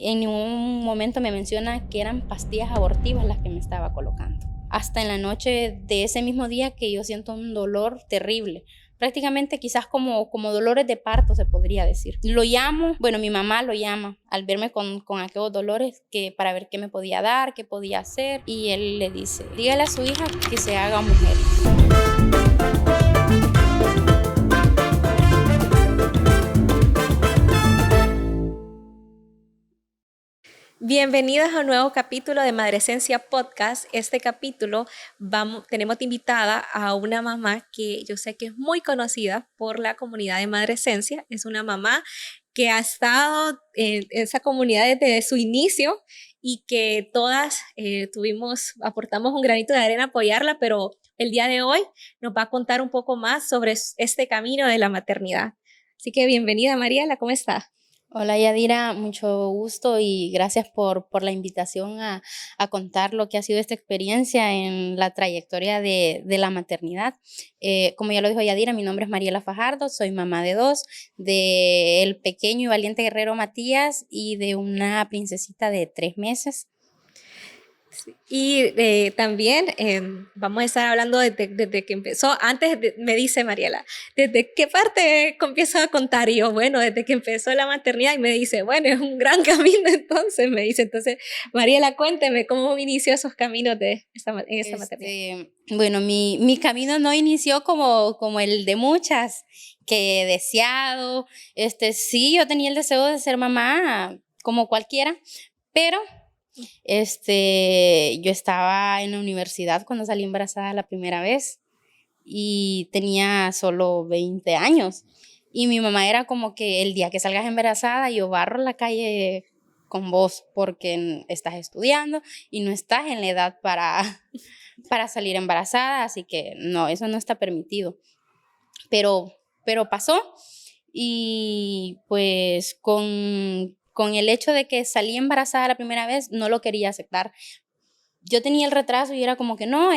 en ningún momento me menciona que eran pastillas abortivas las que me estaba colocando. Hasta en la noche de ese mismo día que yo siento un dolor terrible. Prácticamente quizás como dolores de parto se podría decir. Lo llamo, bueno, mi mamá lo llama al verme con aquellos dolores para ver qué me podía dar, qué podía hacer. Y él le dice, dígale a su hija que se haga mujer. Bienvenidas a un nuevo capítulo de Madresencia Podcast. Este capítulo tenemos de invitada a una mamá que yo sé que es muy conocida por la comunidad de Madresencia. Es una mamá que ha estado en esa comunidad desde su inicio y que todas aportamos un granito de arena a apoyarla, pero el día de hoy nos va a contar un poco más sobre este camino de la maternidad. Así que bienvenida, Mariela, ¿cómo está? Hola Yadira, mucho gusto y gracias por la invitación a contar lo que ha sido esta experiencia en la trayectoria de la maternidad. Como ya lo dijo Yadira, mi nombre es Mariela Fajardo, soy mamá de dos, del pequeño y valiente guerrero Matías y de una princesita de 3 meses. Y también vamos a estar hablando desde que empezó. Me dice Mariela, ¿desde qué parte empiezo a contar? Y yo, bueno, desde que empezó la maternidad. Y me dice, bueno, es un gran camino entonces. Me dice, entonces, Mariela, cuénteme cómo inició esos caminos en esta maternidad. Bueno, mi camino no inició como el de muchas que he deseado. Sí, yo tenía el deseo de ser mamá como cualquiera, pero yo estaba en la universidad cuando salí embarazada la primera vez y tenía solo 20 años. Y mi mamá era como que el día que salgas embarazada yo barro la calle con vos porque estás estudiando y no estás en la edad para salir embarazada, así que no, eso no está permitido. Pero pasó y pues con el hecho de que salí embarazada la primera vez, no lo quería aceptar. Yo tenía el retraso y era como que no,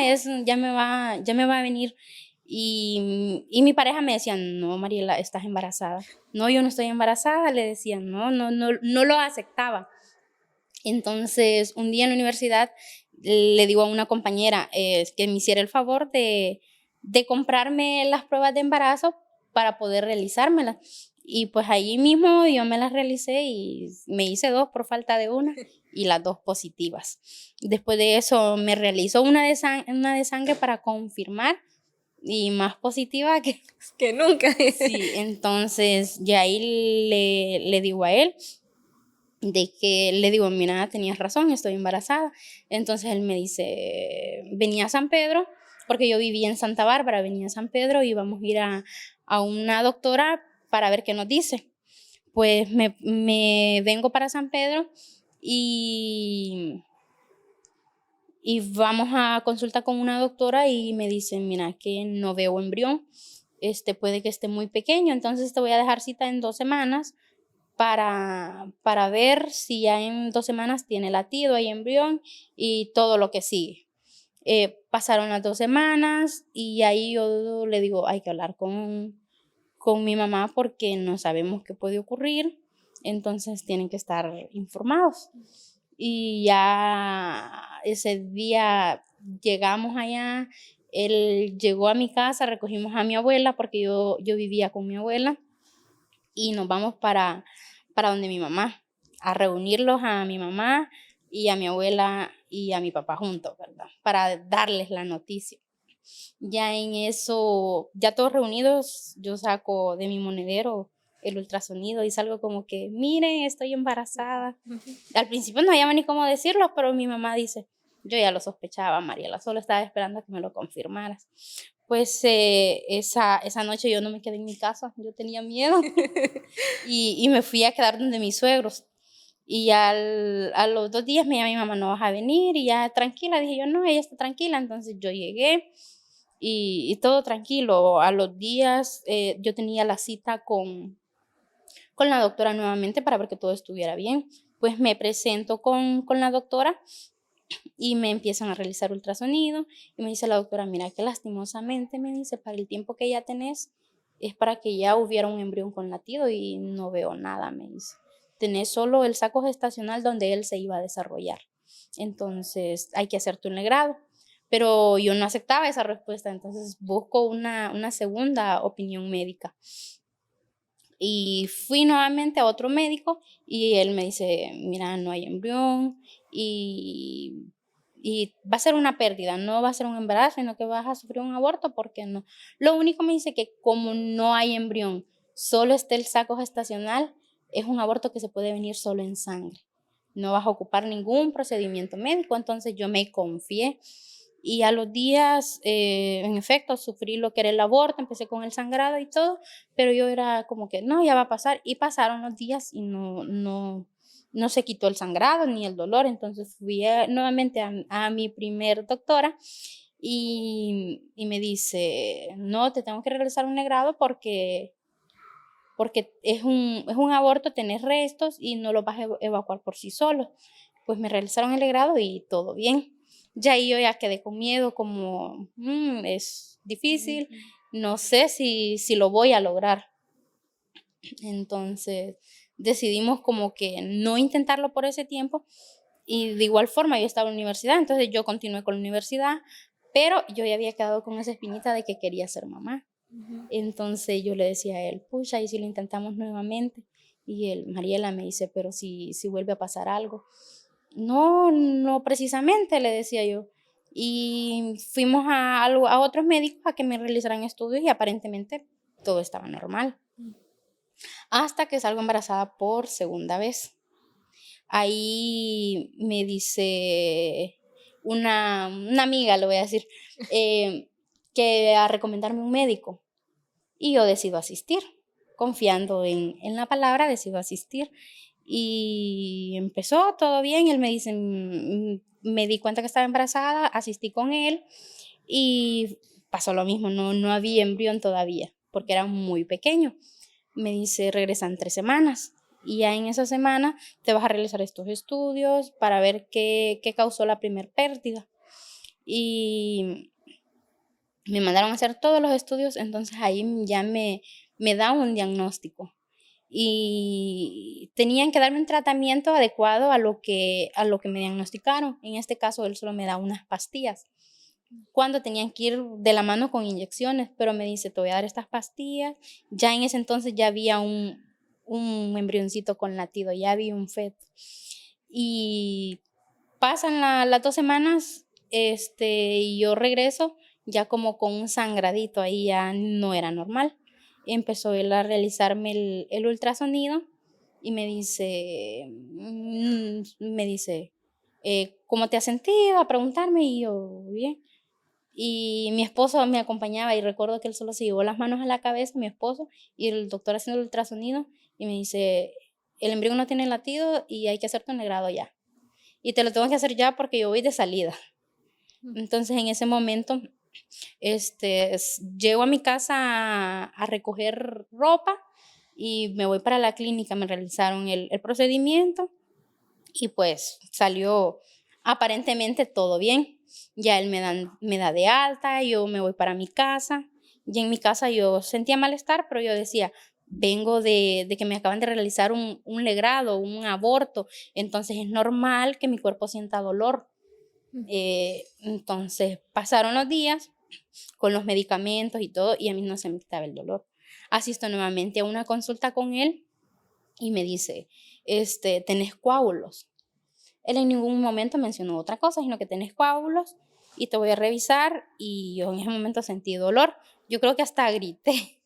ya me va a venir. Y mi pareja me decía, no, Mariela, estás embarazada. No, yo no estoy embarazada, le decía, no lo aceptaba. Entonces, un día en la universidad le digo a una compañera que me hiciera el favor de comprarme las pruebas de embarazo para poder realizármelas. Y pues ahí mismo yo me las realicé y me hice 2 por falta de una y las 2 positivas. Después de eso me realizó una de sangre para confirmar y más positiva que nunca. Sí, entonces ya ahí le digo a él de que le digo, mira, tenías razón, estoy embarazada. Entonces él me dice, venía a San Pedro, porque yo vivía en Santa Bárbara, venía a San Pedro y vamos a ir a una doctora para ver qué nos dice. Pues me vengo para San Pedro y vamos a consulta con una doctora y me dice, mira, que no veo embrión, puede que esté muy pequeño, entonces te voy a dejar cita en 2 semanas para ver si ya en 2 semanas tiene latido, hay embrión y todo lo que sigue. Pasaron las 2 semanas y ahí yo le digo, hay que hablar con mi mamá porque no sabemos qué puede ocurrir, entonces tienen que estar informados. Y ya ese día llegamos allá, él llegó a mi casa, recogimos a mi abuela porque yo vivía con mi abuela y nos vamos para donde mi mamá, a reunirlos a mi mamá y a mi abuela y a mi papá juntos, ¿verdad? Para darles la noticia. Ya en eso, ya todos reunidos, yo saco de mi monedero el ultrasonido y salgo como que, miren, estoy embarazada. Al principio no había ni cómo decirlo, pero mi mamá dice, yo ya lo sospechaba, Mariela, solo estaba esperando a que me lo confirmaras. Pues esa noche yo no me quedé en mi casa, yo tenía miedo y me fui a quedar donde mis suegros. Y a los 2 días me llamó mi mamá, no vas a venir, y ya tranquila, dije yo, no, ella está tranquila. Entonces yo llegué y todo tranquilo. A los días yo tenía la cita con la doctora nuevamente para ver que todo estuviera bien. Pues me presento con la doctora y me empiezan a realizar ultrasonido y me dice la doctora, mira que lastimosamente, me dice, para el tiempo que ya tenés es para que ya hubiera un embrión con latido y no veo nada, me dice. tenés solo el saco gestacional donde él se iba a desarrollar. Entonces hay que hacerte un legrado. Pero yo no aceptaba esa respuesta, entonces busco una segunda opinión médica. Y fui nuevamente a otro médico y él me dice, mira, no hay embrión y va a ser una pérdida, no va a ser un embarazo, sino que vas a sufrir un aborto, porque no. Lo único me dice que como no hay embrión, solo está el saco gestacional, es un aborto que se puede venir solo en sangre. No vas a ocupar ningún procedimiento médico, entonces yo me confié. Y a los días, en efecto, sufrí lo que era el aborto, empecé con el sangrado y todo, pero yo era como que, no, ya va a pasar. Y pasaron los días y no se quitó el sangrado ni el dolor. Entonces fui nuevamente a mi primer doctora y me dice, no, te tengo que realizar un legrado porque es un aborto, tenés restos y no los vas a evacuar por sí solo. Pues me realizaron el legrado y todo bien. Ya ahí yo ya quedé con miedo, como es difícil, no sé si lo voy a lograr. Entonces decidimos como que no intentarlo por ese tiempo y de igual forma yo estaba en la universidad, entonces yo continué con la universidad, pero yo ya había quedado con esa espinita de que quería ser mamá. Entonces yo le decía a él, pucha, ¿y si lo intentamos nuevamente? Y él, Mariela, me dice, pero si vuelve a pasar algo. No, no precisamente, le decía yo. Y fuimos a otros médicos a que me realizaran estudios y aparentemente todo estaba normal. Hasta que salgo embarazada por segunda vez. Ahí me dice una amiga, le voy a decir, que a recomendarme un médico. Y yo decido asistir, confiando en la palabra, decido asistir. Y empezó todo bien, él me dice, me di cuenta que estaba embarazada, asistí con él y pasó lo mismo, no había embrión todavía, porque era muy pequeño. Me dice, regresan 3 semanas. Y ya en esa semana te vas a realizar estos estudios para ver qué causó la primer pérdida. Y me mandaron a hacer todos los estudios, entonces ahí ya me da un diagnóstico. Y tenían que darme un tratamiento adecuado a lo que me diagnosticaron. En este caso, él solo me da unas pastillas. Cuando tenían que ir de la mano con inyecciones, pero me dice, te voy a dar estas pastillas. Ya en ese entonces ya había un embrioncito con latido, ya había un feto. Y pasan las 2 semanas, y yo regreso ya como con un sangradito, ahí ya no era normal. Empezó él a realizarme el ultrasonido y me dice, ¿cómo te has sentido? A preguntarme y yo, bien. Y mi esposo me acompañaba y recuerdo que él solo se llevó las manos a la cabeza, mi esposo, y el doctor haciendo el ultrasonido y me dice, el embrión no tiene latido y hay que hacerte un legrado ya. Y te lo tengo que hacer ya porque yo voy de salida. Entonces en ese momento llego a mi casa a recoger ropa y me voy para la clínica, me realizaron el procedimiento y pues salió aparentemente todo bien. Ya él me da de alta, yo me voy para mi casa y en mi casa yo sentía malestar, pero yo decía, vengo de que me acaban de realizar un legrado, un aborto, entonces es normal que mi cuerpo sienta dolor. Entonces pasaron los días con los medicamentos y todo y a mí no se me quitaba el dolor. Asisto nuevamente a una consulta con él y me dice, ¿tenés coágulos? Él en ningún momento mencionó otra cosa, sino que tenés coágulos y te voy a revisar y yo en ese momento sentí dolor. Yo creo que hasta grité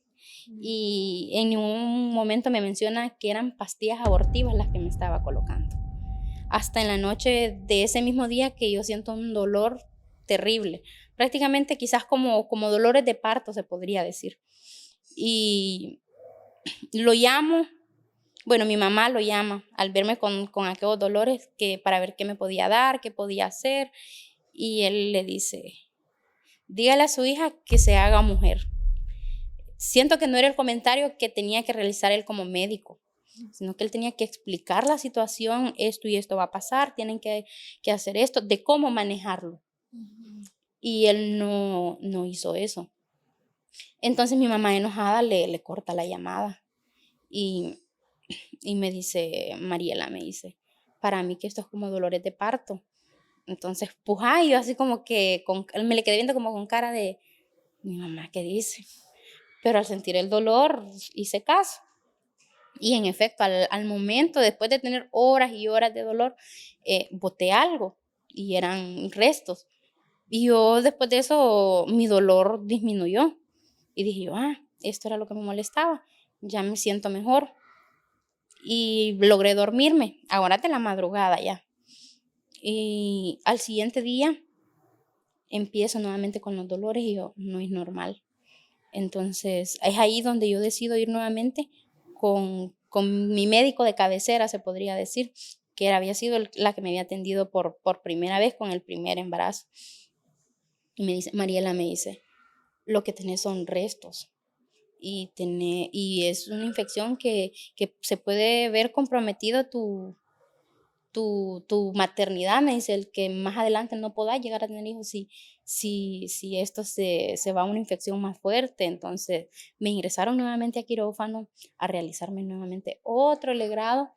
y en ningún momento me menciona que eran pastillas abortivas las que me estaba colocando. Hasta en la noche de ese mismo día que yo siento un dolor terrible, prácticamente quizás como dolores de parto se podría decir. Y lo llamo, bueno, mi mamá lo llama al verme con aquellos dolores para ver qué me podía dar, qué podía hacer, y él le dice, dígale a su hija que se haga mujer. Siento que no era el comentario que tenía que realizar él como médico, sino que él tenía que explicar la situación, esto y esto va a pasar, tienen que hacer esto, de cómo manejarlo. Y él no hizo eso. Entonces mi mamá enojada le corta la llamada y Y me dice, Mariela, me dice, para mí que esto es como dolores de parto. Entonces, pues, ay, yo así como que me le quedé viendo como con cara de, mi mamá, ¿qué dice? Pero al sentir el dolor, hice caso. Y en efecto, al momento, después de tener horas y horas de dolor, boté algo y eran restos. Y yo después de eso, mi dolor disminuyó. Y dije yo, esto era lo que me molestaba. Ya me siento mejor. Y logré dormirme, ahora de la madrugada ya. Y al siguiente día empiezo nuevamente con los dolores y yo, no es normal. Entonces, es ahí donde yo decido ir nuevamente con mi médico de cabecera, se podría decir, que había sido la que me había atendido por primera vez con el primer embarazo. Y me dice, Mariela, me dice, lo que tenés son restos. Y es una infección que se puede ver comprometido tu maternidad. Me dice, el que más adelante no podás llegar a tener hijos si esto se va a una infección más fuerte. Entonces me ingresaron nuevamente a quirófano a realizarme nuevamente otro legrado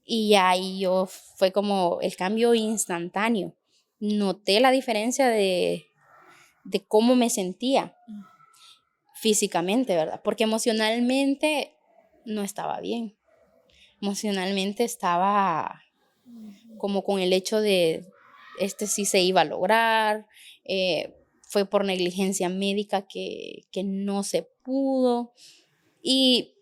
y ahí yo fue como el cambio instantáneo. Noté la diferencia de cómo me sentía físicamente, ¿verdad? Porque emocionalmente no estaba bien. Emocionalmente estaba como con el hecho de sí se iba a lograr, fue por negligencia médica que no se pudo. Y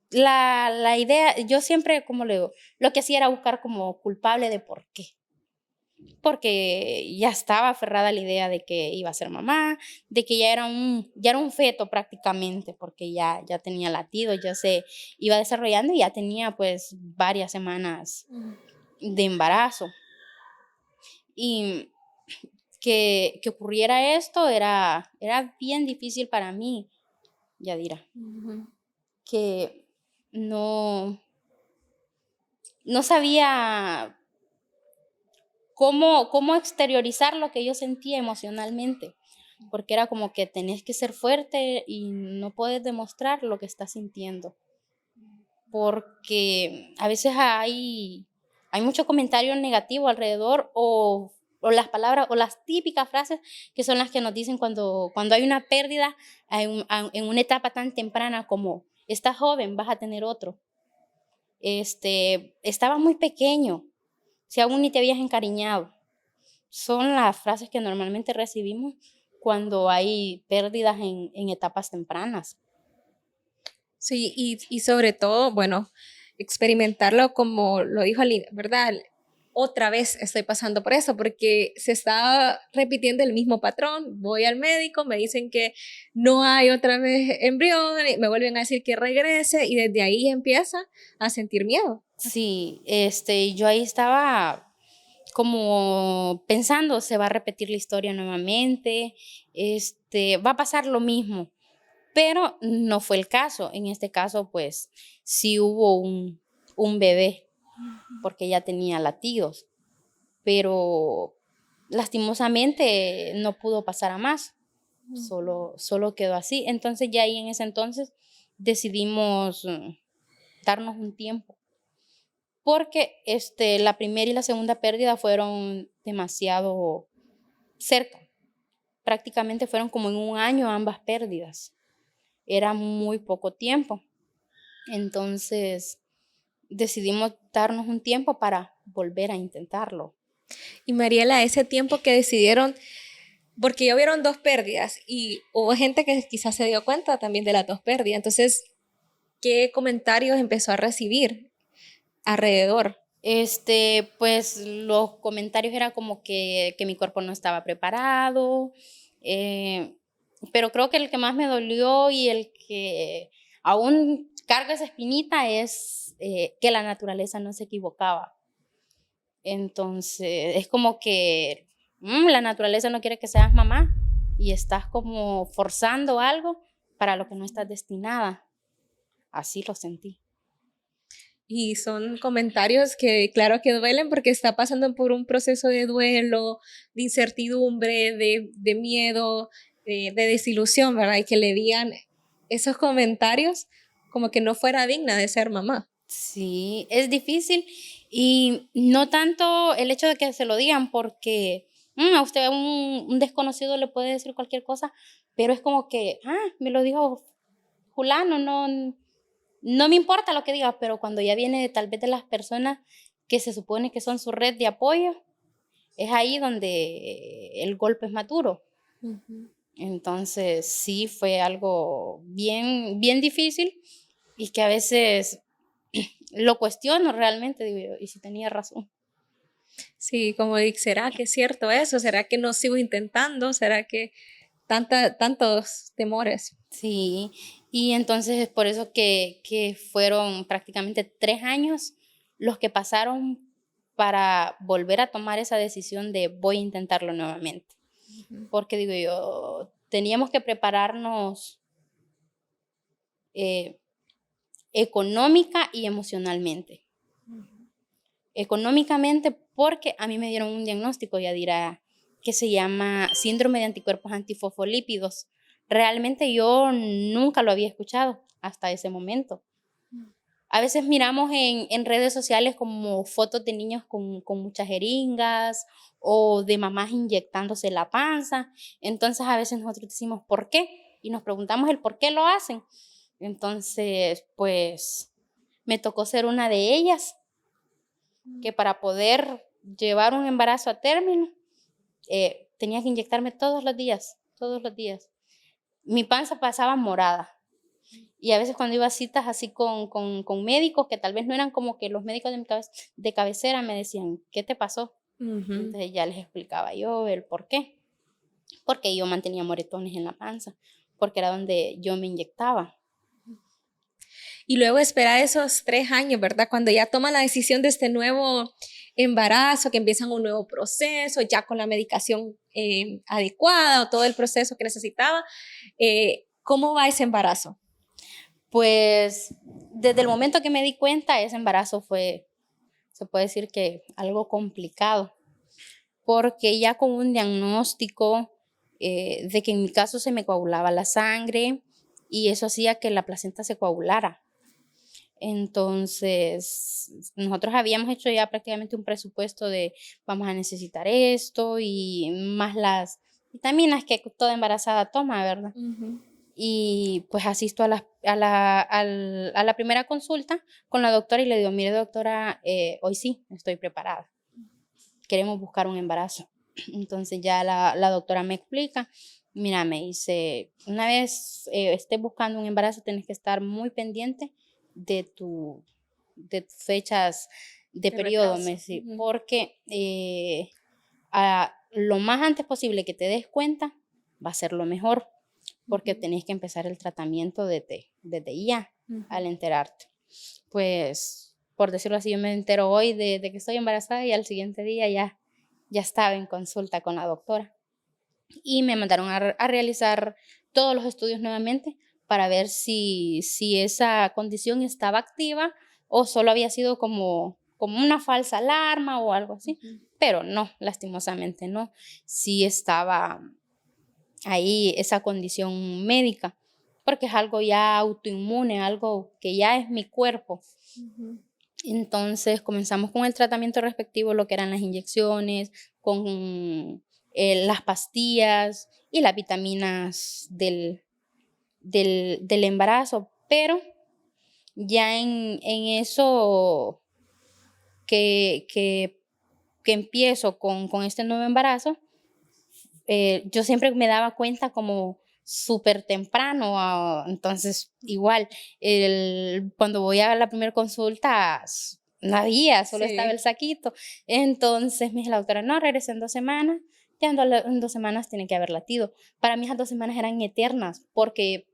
la idea, yo siempre, como le digo, lo que hacía era buscar como culpable de por qué. Porque ya estaba aferrada a la idea de que iba a ser mamá, de que ya era un feto prácticamente, porque ya tenía latidos, ya se iba desarrollando y ya tenía pues varias semanas de embarazo. Y que ocurriera esto era bien difícil para mí, Yadira, que no sabía cómo exteriorizar lo que yo sentía emocionalmente, porque era como que tenés que ser fuerte y no puedes demostrar lo que estás sintiendo, porque a veces hay mucho comentario negativo alrededor o las palabras o las típicas frases que son las que nos dicen cuando hay una pérdida en una etapa tan temprana como estás joven, vas a tener otro. Estabas muy pequeño, si aún ni te habías encariñado. Son las frases que normalmente recibimos cuando hay pérdidas en etapas tempranas. Sí, y sobre todo, bueno, experimentarlo como lo dijo Aline, ¿verdad? Otra vez estoy pasando por eso, porque se está repitiendo el mismo patrón. Voy al médico, me dicen que no hay otra vez embrión, me vuelven a decir que regrese y desde ahí empieza a sentir miedo. Sí, yo ahí estaba como pensando, se va a repetir la historia nuevamente, va a pasar lo mismo, pero no fue el caso. En este caso, pues, sí hubo un bebé, porque ya tenía latidos, pero lastimosamente no pudo pasar a más, solo quedó así. Entonces ya ahí en ese entonces decidimos darnos un tiempo, porque la primera y la segunda pérdida fueron demasiado cerca. Prácticamente fueron como en un año ambas pérdidas. Era muy poco tiempo. Entonces decidimos darnos un tiempo para volver a intentarlo. Y Mariela, ese tiempo que decidieron, porque ya hubieron dos pérdidas y hubo gente que quizás se dio cuenta también de las dos pérdidas. Entonces, ¿qué comentarios empezó a recibir alrededor? Pues los comentarios eran como que mi cuerpo no estaba preparado, pero creo que el que más me dolió y el que aún carga esa espinita es que la naturaleza no se equivocaba. Entonces es como que la naturaleza no quiere que seas mamá y estás como forzando algo para lo que no estás destinada. Así lo sentí. Y son comentarios que claro que duelen porque está pasando por un proceso de duelo, de incertidumbre, de miedo, de desilusión, ¿verdad? Y que le digan esos comentarios como que no fuera digna de ser mamá. Sí, es difícil y no tanto el hecho de que se lo digan porque a usted un desconocido le puede decir cualquier cosa, pero es como que, me lo dijo fulano, no me importa lo que diga, pero cuando ya viene tal vez de las personas que se supone que son su red de apoyo, es ahí donde el golpe es más duro. Ujú. Entonces sí fue algo bien, bien difícil y que a veces lo cuestiono realmente, digo yo, y si tenía razón. Sí, como digo, ¿será que es cierto eso? ¿Será que no sigo intentando? ¿Será que tantos temores? Sí, y entonces es por eso que fueron prácticamente 3 años los que pasaron para volver a tomar esa decisión de voy a intentarlo nuevamente. Ujú. Porque digo yo, teníamos que prepararnos eh, económica y emocionalmente. Económicamente, porque a mí me dieron un diagnóstico, Yadira, que se llama síndrome de anticuerpos antifosfolípidos. Realmente yo nunca lo había escuchado hasta ese momento. A veces miramos en redes sociales como fotos de niños con muchas jeringas o de mamás inyectándose la panza. Entonces a veces nosotros decimos, ¿por qué? Y nos preguntamos el por qué lo hacen. Entonces, pues me tocó ser una de ellas que para poder llevar un embarazo a término, tenía que inyectarme todos los días, todos los días. Mi panza pasaba morada. Y a veces cuando iba a citas así con médicos que tal vez no eran como que los médicos de cabecera, me decían, ¿qué te pasó? Ujú. Entonces ya les explicaba yo el por qué. Porque yo mantenía moretones en la panza, porque era donde yo me inyectaba. Y luego esperar esos 3 años, ¿verdad? Cuando ya toman la decisión de este nuevo embarazo, que empiezan un nuevo proceso, ya con la medicación adecuada o todo el proceso que necesitaba. ¿Cómo va ese embarazo? Pues desde el momento que me di cuenta, ese embarazo fue, se puede decir que algo complicado, porque ya con un diagnóstico de que en mi caso se me coagulaba la sangre y eso hacía que la placenta se coagulara. Entonces, nosotros habíamos hecho ya prácticamente un presupuesto de vamos a necesitar esto y más las vitaminas que toda embarazada toma, ¿verdad? Ujú. Y pues asisto a la primera consulta con la doctora y le digo, mire doctora, hoy sí, estoy preparada. Queremos buscar un embarazo. Entonces ya la doctora me explica, mira, me dice, una vez estés buscando un embarazo, tienes que estar muy pendiente de, tu, de tus fechas de De periodo, me retraso. dice, Ujú. porque a lo más antes posible que te des cuenta va a ser lo mejor, porque Ujú. tenés que empezar el tratamiento desde ya, Ujú. al enterarte. Pues, por decirlo así, yo me entero hoy de que estoy embarazada y al siguiente día ya estaba en consulta con la doctora. Y me mandaron a realizar todos los estudios nuevamente para ver si esa condición estaba activa o solo había sido como una falsa alarma o algo así. Ujú. Pero no, lastimosamente no. Sí estaba ahí esa condición médica, porque es algo ya autoinmune, algo que ya es mi cuerpo. Ujú. Entonces comenzamos con el tratamiento respectivo, lo que eran las inyecciones, con las pastillas y las vitaminas del embarazo, pero ya en eso que, que, que empiezo con este nuevo embarazo, yo siempre me daba cuenta como súper temprano, entonces igual, cuando voy a la primera consulta, no había, solo estaba Sí. el saquito. Entonces me dijo la doctora, no, regrese en 2 semanas, ya en 2 semanas tiene que haber latido. Para mí esas 2 semanas eran eternas, porque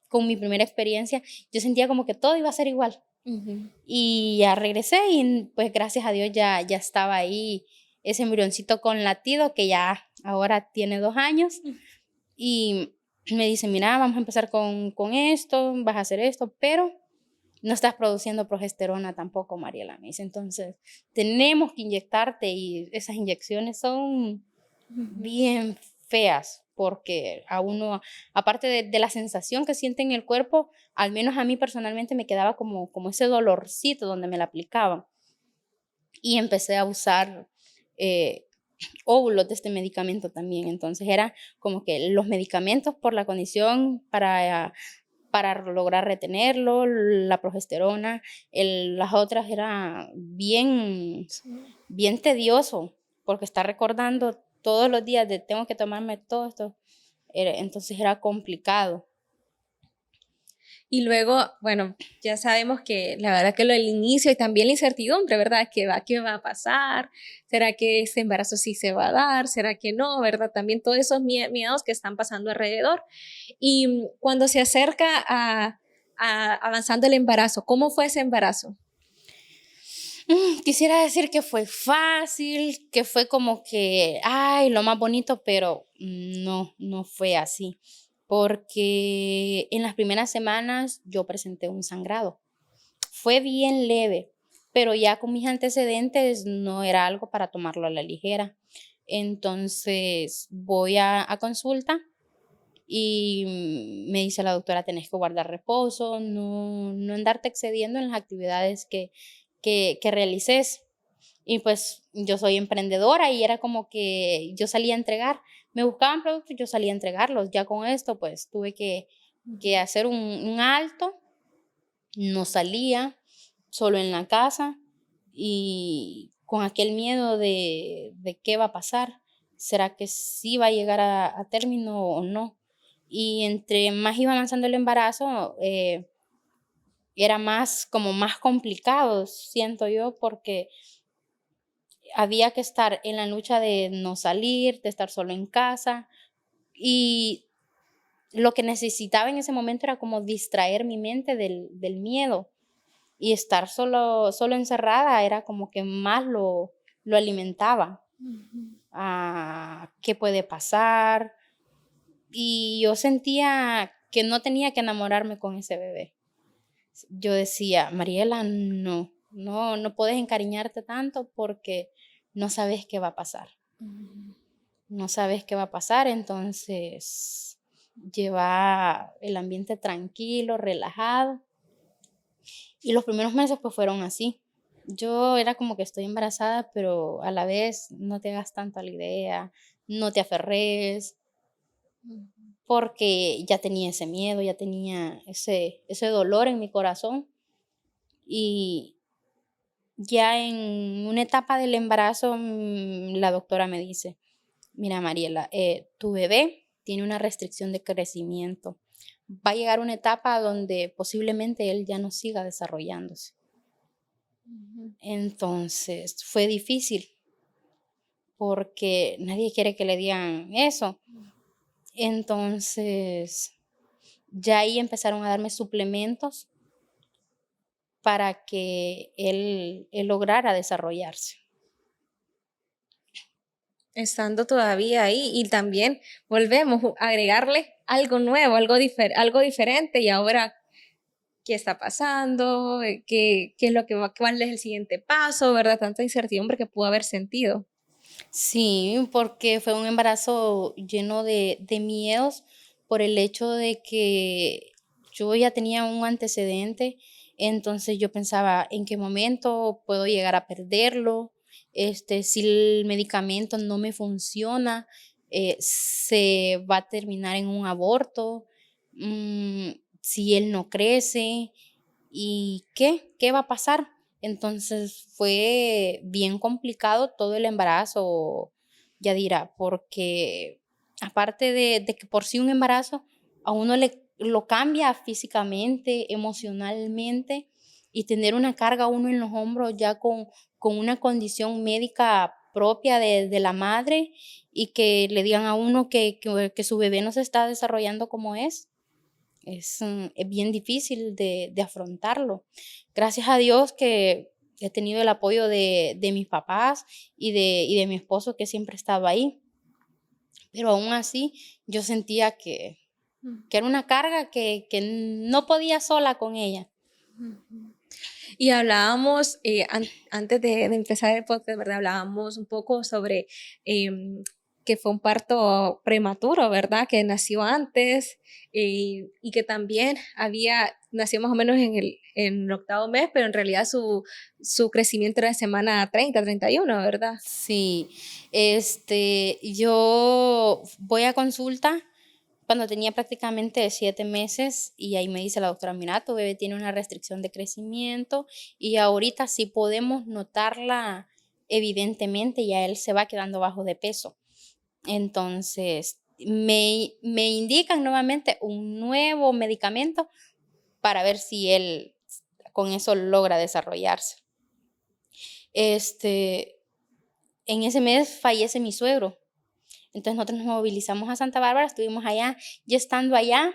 con mi primera experiencia yo sentía como que todo iba a ser igual. Ujú. Y ya regresé y pues gracias a Dios ya estaba ahí ese embrioncito con latido que ya ahora tiene 2 años y me dice, mira, vamos a empezar con esto, vas a hacer esto, pero no estás produciendo progesterona tampoco, Mariela, me dice, entonces tenemos que inyectarte y esas inyecciones son Ujú. bien feas, porque a uno, aparte de la sensación que siente en el cuerpo, al menos a mí personalmente me quedaba como ese dolorcito donde me la aplicaban. Y empecé a usar eh, óvulos de este medicamento también. Entonces era como que los medicamentos por la condición para lograr retenerlo, la progesterona, las otras era bien, Sí. bien tedioso, porque estar recordando todos los días de tengo que tomarme todo esto, entonces era complicado. Y luego, bueno, ya sabemos que la verdad que lo del inicio y también la incertidumbre, ¿verdad? Qué va a pasar? ¿Será que este embarazo sí se va a dar? ¿Será que no? ¿Verdad? También todos esos miedos que están pasando alrededor. Y cuando se acerca a avanzando el embarazo, ¿cómo fue ese embarazo? Quisiera decir que fue fácil, que fue como que, ay, lo más bonito, pero no, no fue así, porque en las primeras semanas yo presenté un sangrado. Fue bien leve, pero ya con mis antecedentes no era algo para tomarlo a la ligera. Entonces voy a consulta y me dice la doctora, tenés que guardar reposo, no andarte excediendo en las actividades que realices. Y pues yo soy emprendedora y era como que yo salía a entregar, me buscaban productos, yo salía a entregarlos. Ya con esto pues tuve que hacer un alto, no salía, solo en la casa y con aquel miedo de qué va a pasar. ¿Será que sí va a llegar a término o no? Y entre más iba avanzando el embarazo, era más complicado, siento yo, porque había que estar en la lucha de no salir, de estar solo en casa. Y lo que necesitaba en ese momento era como distraer mi mente del miedo. Y estar solo encerrada era como que más lo alimentaba. ¿Qué puede pasar? Y yo sentía que no tenía que enamorarme con ese bebé. Yo decía, Mariela, no puedes encariñarte tanto porque no sabes qué va a pasar. No sabes qué va a pasar, entonces lleva el ambiente tranquilo, relajado. Y los primeros meses pues fueron así. Yo era como que estoy embarazada, pero a la vez no te hagas tanto a la idea, no te aferres, porque ya tenía ese miedo, ya tenía ese dolor en mi corazón. Y ya en una etapa del embarazo, la doctora me dice, mira Mariela, tu bebé tiene una restricción de crecimiento. Va a llegar una etapa donde posiblemente él ya no siga desarrollándose. Entonces fue difícil porque nadie quiere que le digan eso. Entonces ya ahí empezaron a darme suplementos para que él lograra desarrollarse. Estando todavía ahí y también volvemos a agregarle algo nuevo, algo diferente y ahora qué está pasando, qué es lo que va, cuál es el siguiente paso, ¿verdad? Tanta incertidumbre que pudo haber sentido. Sí, porque fue un embarazo lleno de miedos por el hecho de que yo ya tenía un antecedente, entonces yo pensaba en qué momento puedo llegar a perderlo, si el medicamento no me funciona, se va a terminar en un aborto, mm, si él no crece, ¿y qué? ¿Qué va a pasar? Entonces fue bien complicado todo el embarazo, Yadira, porque aparte de que por sí un embarazo a uno lo cambia físicamente, emocionalmente, y tener una carga uno en los hombros ya con una condición médica propia de la madre y que le digan a uno que su bebé no se está desarrollando como es bien difícil de afrontarlo. Gracias a Dios que he tenido el apoyo de mis papás y de mi esposo que siempre estaba ahí, pero aún así yo sentía que era una carga que no podía sola con ella. Y hablábamos, antes de empezar el podcast, ¿verdad? Hablábamos un poco sobre em, que fue un parto prematuro, ¿verdad? Que nació antes y que también nació más o menos en el 8º mes, pero en realidad su crecimiento era de semana 30, 31, ¿verdad? Sí, yo voy a consulta cuando tenía prácticamente 7 meses y ahí me dice la doctora, mira, tu bebé tiene una restricción de crecimiento y ahorita sí podemos notarla evidentemente, ya él se va quedando bajo de peso. Entonces, me indican nuevamente un nuevo medicamento para ver si él con eso logra desarrollarse. En ese mes fallece mi suegro. Entonces nosotros nos movilizamos a Santa Bárbara, estuvimos allá y estando allá,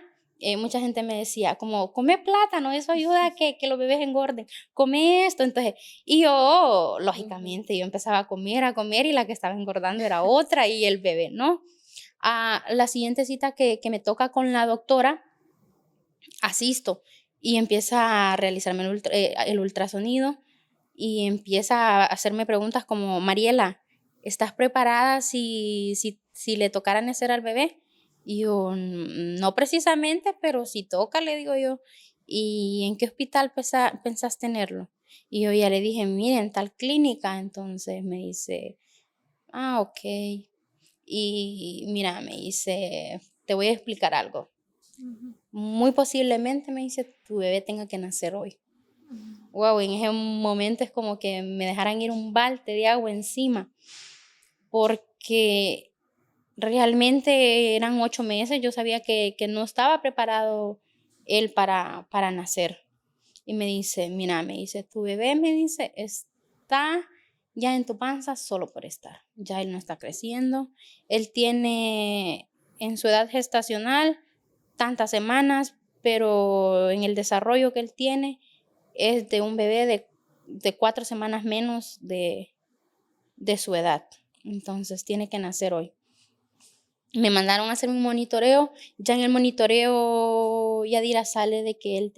mucha gente me decía como, come plátano, eso ayuda a que los bebés engorden, come esto. Entonces, y yo, lógicamente, yo empezaba a comer y la que estaba engordando era otra y el bebé, ¿no? La siguiente cita que me toca con la doctora, asisto y empieza a realizarme el ultrasonido y empieza a hacerme preguntas como, Mariela, ¿estás preparada si le tocara nacer al bebé? Y yo, no precisamente, pero si toca, le digo yo. ¿Y en qué hospital pensás tenerlo? Y yo ya le dije, mire, en tal clínica. Entonces me dice, ok. Y mira, me dice, te voy a explicar algo. Muy posiblemente, me dice, tu bebé tenga que nacer hoy. Wow, en ese momento es como que me dejaran ir un balde de agua encima, porque realmente eran 8 meses, yo sabía que no estaba preparado él para nacer. Y me dice, mira, me dice, tu bebé, me dice, está ya en tu panza solo por estar. Ya él no está creciendo. Él tiene en su edad gestacional tantas semanas, pero en el desarrollo que él tiene es de un bebé de 4 semanas menos de su edad. Entonces tiene que nacer hoy. Me mandaron a hacer un monitoreo. Ya en el monitoreo Yadira sale de que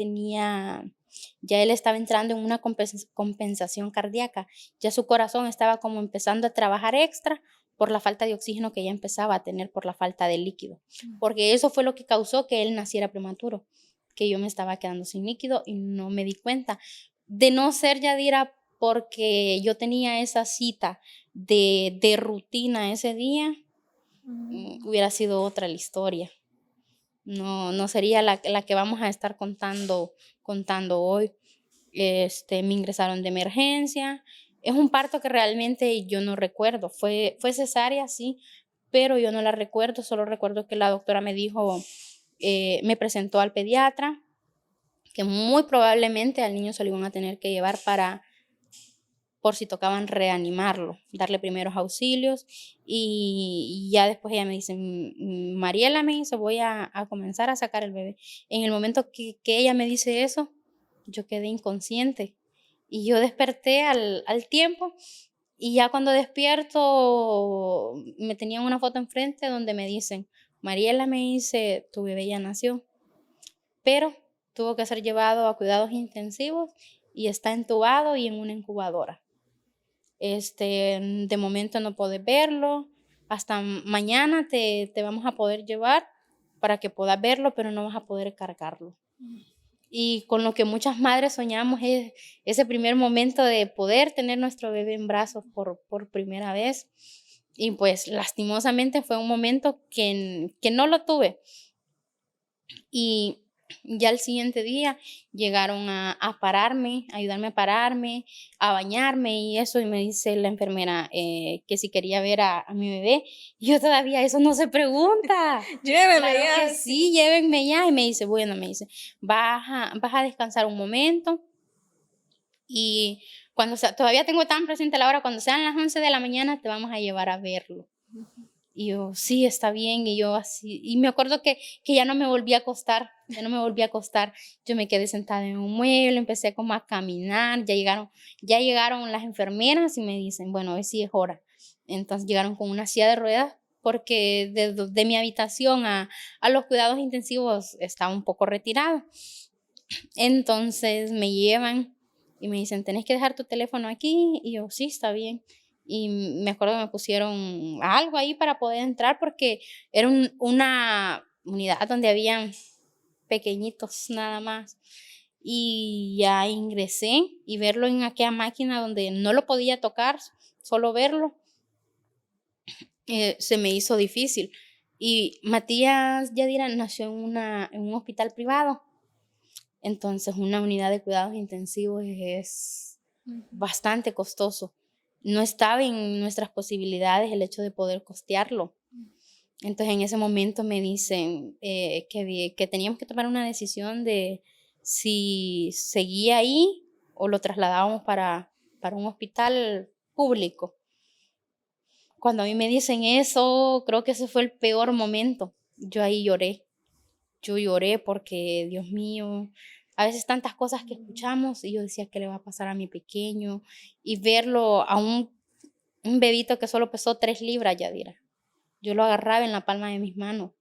ya él estaba entrando en una compensación cardíaca. Ya su corazón estaba como empezando a trabajar extra por la falta de oxígeno que ya empezaba a tener por la falta de líquido. Porque eso fue lo que causó que él naciera prematuro, que yo me estaba quedando sin líquido y no me di cuenta. De no ser Yadira porque yo tenía esa cita de rutina ese día, hubiera sido otra la historia. No sería la que vamos a estar contando hoy. Me ingresaron de emergencia. Es un parto que realmente yo no recuerdo. Fue cesárea, sí, pero yo no la recuerdo. Solo recuerdo que la doctora me dijo, me presentó al pediatra, que muy probablemente al niño se lo iban a tener que llevar por si tocaban reanimarlo, darle primeros auxilios y ya después ella me dice, Mariela, me dice, voy a comenzar a sacar el bebé. En el momento que ella me dice eso, yo quedé inconsciente y yo desperté al tiempo y ya cuando despierto me tenían una foto enfrente donde me dicen, Mariela, me dice, tu bebé ya nació, pero tuvo que ser llevado a cuidados intensivos y está entubado y en una incubadora. De momento no puedes verlo, hasta mañana te vamos a poder llevar para que puedas verlo, pero no vas a poder cargarlo. Y con lo que muchas madres soñamos es ese primer momento de poder tener nuestro bebé en brazos por primera vez. Y pues lastimosamente fue un momento que no lo tuve. Y ya el siguiente día llegaron a pararme, a ayudarme a pararme, a bañarme y eso, y me dice la enfermera que si quería ver a mi bebé. Y yo todavía, eso no se pregunta. Llévenme Claro ya. que sí, llévenme ya. Y me dice, bueno, me dice, vas a descansar un momento y todavía tengo tan presente la hora, cuando sean las 11 de la mañana te vamos a llevar a verlo. Y yo, sí, está bien, y yo así, y me acuerdo que ya no me volví a acostar, yo me quedé sentada en un mueble, empecé como a caminar, ya llegaron las enfermeras y me dicen, bueno, hoy sí es hora. Entonces llegaron con una silla de ruedas, porque de mi habitación a los cuidados intensivos estaba un poco retirado. Entonces me llevan y me dicen, tenés que dejar tu teléfono aquí, y yo, sí, está bien. y me acuerdo que me pusieron algo ahí para poder entrar porque era una unidad donde habían pequeñitos nada más. Y ya ingresé y verlo en aquella máquina donde no lo podía tocar, solo verlo, se me hizo difícil. Y Matías Yadira nació en un hospital privado, entonces una unidad de cuidados intensivos es bastante costoso. No estaba en nuestras posibilidades el hecho de poder costearlo. Entonces en ese momento me dicen que teníamos que tomar una decisión de si seguía ahí o lo trasladábamos para un hospital público. Cuando a mí me dicen eso, creo que ese fue el peor momento. Yo ahí lloré. Yo lloré porque, Dios mío, a veces tantas cosas que escuchamos y yo decía, ¿qué le va a pasar a mi pequeño? Y verlo a un bebito que solo pesó 3 libras, Yadira. Yo lo agarraba en la palma de mis manos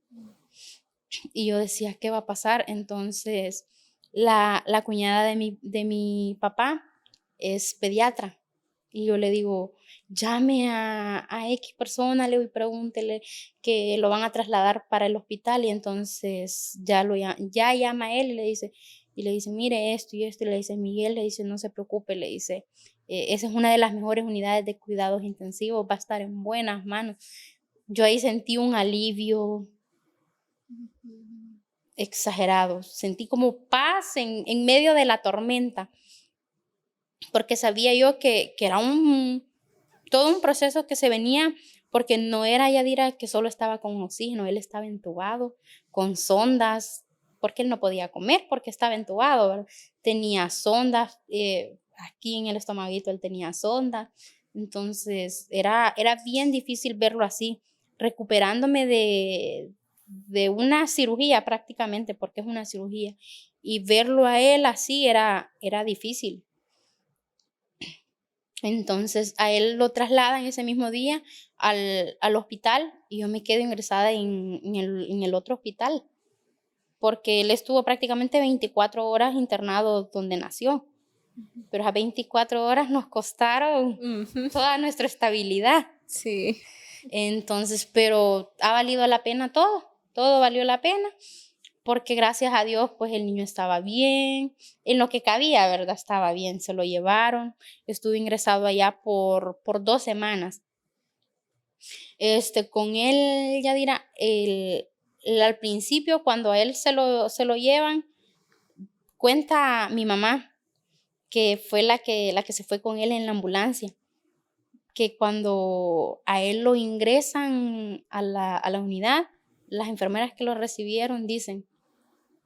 y yo decía, ¿qué va a pasar? Entonces, la cuñada de mi papá es pediatra y yo le digo, llame a X persona, le voy, pregúntele que lo van a trasladar para el hospital y entonces ya llama a él y le dice, mire esto y esto, y le dice, Miguel, le dice, no se preocupe, le dice, esa es una de las mejores unidades de cuidados intensivos, va a estar en buenas manos. Yo ahí sentí un alivio exagerado, sentí como paz en medio de la tormenta, porque sabía yo que era todo un proceso que se venía, porque no era Yadira que solo estaba con oxígeno, él estaba entubado, con sondas, porque él no podía comer, porque estaba entubado, ¿verdad? Tenía sondas, aquí en el estomaguito él tenía sondas, entonces era bien difícil verlo así, recuperándome de una cirugía prácticamente, porque es una cirugía, y verlo a él así era difícil. Entonces a él lo trasladan ese mismo día al hospital y yo me quedo ingresada en el otro hospital, porque él estuvo prácticamente 24 horas internado donde nació, pero a 24 horas nos costaron toda nuestra estabilidad. Sí. Entonces, pero ha valido la pena todo valió la pena, porque gracias a Dios, pues el niño estaba bien, en lo que cabía, ¿verdad? Estaba bien, se lo llevaron, estuve ingresado allá por 2 semanas. Con él, Yadira, al principio, cuando a él se lo llevan, cuenta mi mamá, que fue la que se fue con él en la ambulancia, que cuando a él lo ingresan a la unidad, las enfermeras que lo recibieron dicen,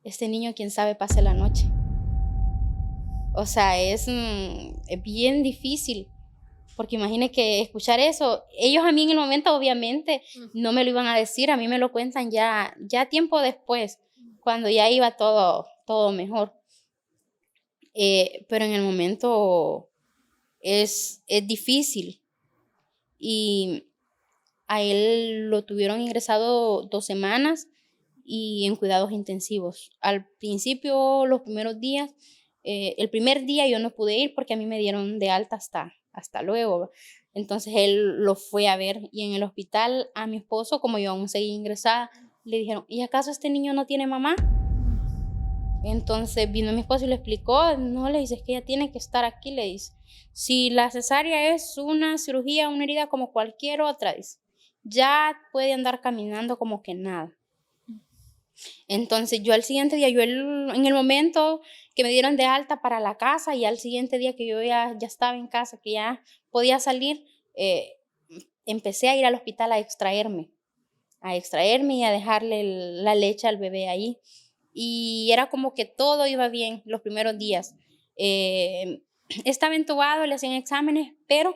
este niño quién sabe pase la noche. O sea, es bien difícil, porque imagine que escuchar eso, ellos a mí en el momento obviamente no me lo iban a decir, a mí me lo cuentan ya tiempo después, cuando ya iba todo mejor. Pero en el momento es difícil y a él lo tuvieron ingresado 2 semanas y en cuidados intensivos. Al principio, los primeros días, el primer día yo no pude ir porque a mí me dieron de alta hasta luego. Entonces él lo fue a ver y en el hospital a mi esposo, como yo aún seguía ingresada, le dijeron, ¿y acaso este niño no tiene mamá? Entonces vino mi esposo y le explicó, no, le dice, es que ella tiene que estar aquí, le dice. Si la cesárea es una cirugía, una herida como cualquier otra, dice, ya puede andar caminando como que nada. Entonces yo al siguiente día, en el momento que me dieron de alta para la casa y al siguiente día que yo ya estaba en casa, que ya podía salir, empecé a ir al hospital a extraerme y a dejarle la leche al bebé ahí. Y era como que todo iba bien los primeros días. Estaba entubado, le hacían exámenes, pero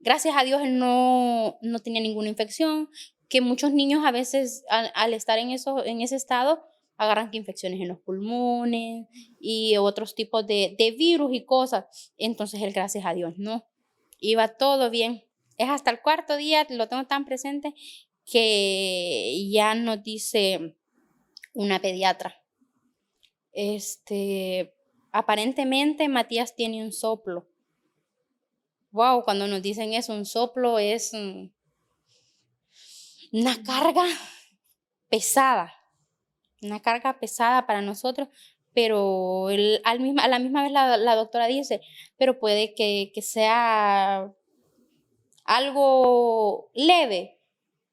gracias a Dios él no tenía ninguna infección, que muchos niños a veces al estar en ese estado agarran que infecciones en los pulmones y otros tipos de virus y cosas. Entonces él, gracias a Dios, no. Iba todo bien. Es hasta el 4.º día, lo tengo tan presente, que ya nos dice una pediatra. Aparentemente Matías tiene un soplo. wow, cuando nos dicen eso, un soplo es una carga pesada, una carga pesada para nosotros, pero a la misma vez la doctora dice, pero puede que sea algo leve.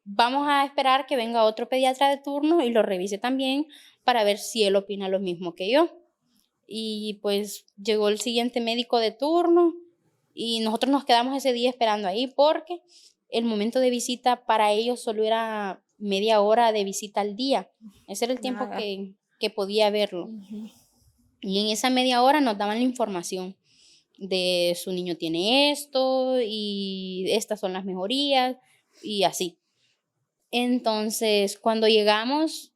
Vamos a esperar que venga otro pediatra de turno y lo revise también para ver si él opina lo mismo que yo. Y pues llegó el siguiente médico de turno y nosotros nos quedamos ese día esperando ahí porque el momento de visita para ellos solo era media hora de visita al día. Ese era el tiempo Nada. que podía verlo. Y en esa media hora nos daban la información de su niño tiene esto y estas son las mejorías y así. Entonces, cuando llegamos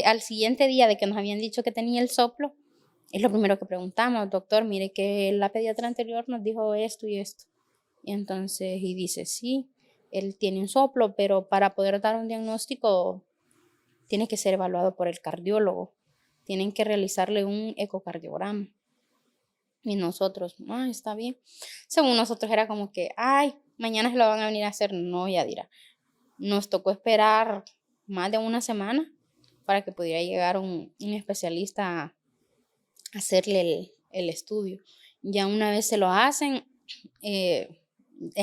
al siguiente día de que nos habían dicho que tenía el soplo, es lo primero que preguntamos, doctor, mire que la pediatra anterior nos dijo esto y esto. Y entonces, y dice, sí, él tiene un soplo, pero para poder dar un diagnóstico tiene que ser evaluado por el cardiólogo. Tienen que realizarle un ecocardiograma. Y nosotros, está bien. Según nosotros era como que, ay, mañana se lo van a venir a hacer. No, ya dirá. Nos tocó esperar más de una semana para que pudiera llegar un especialista a hacerle el estudio. Ya una vez se lo hacen, es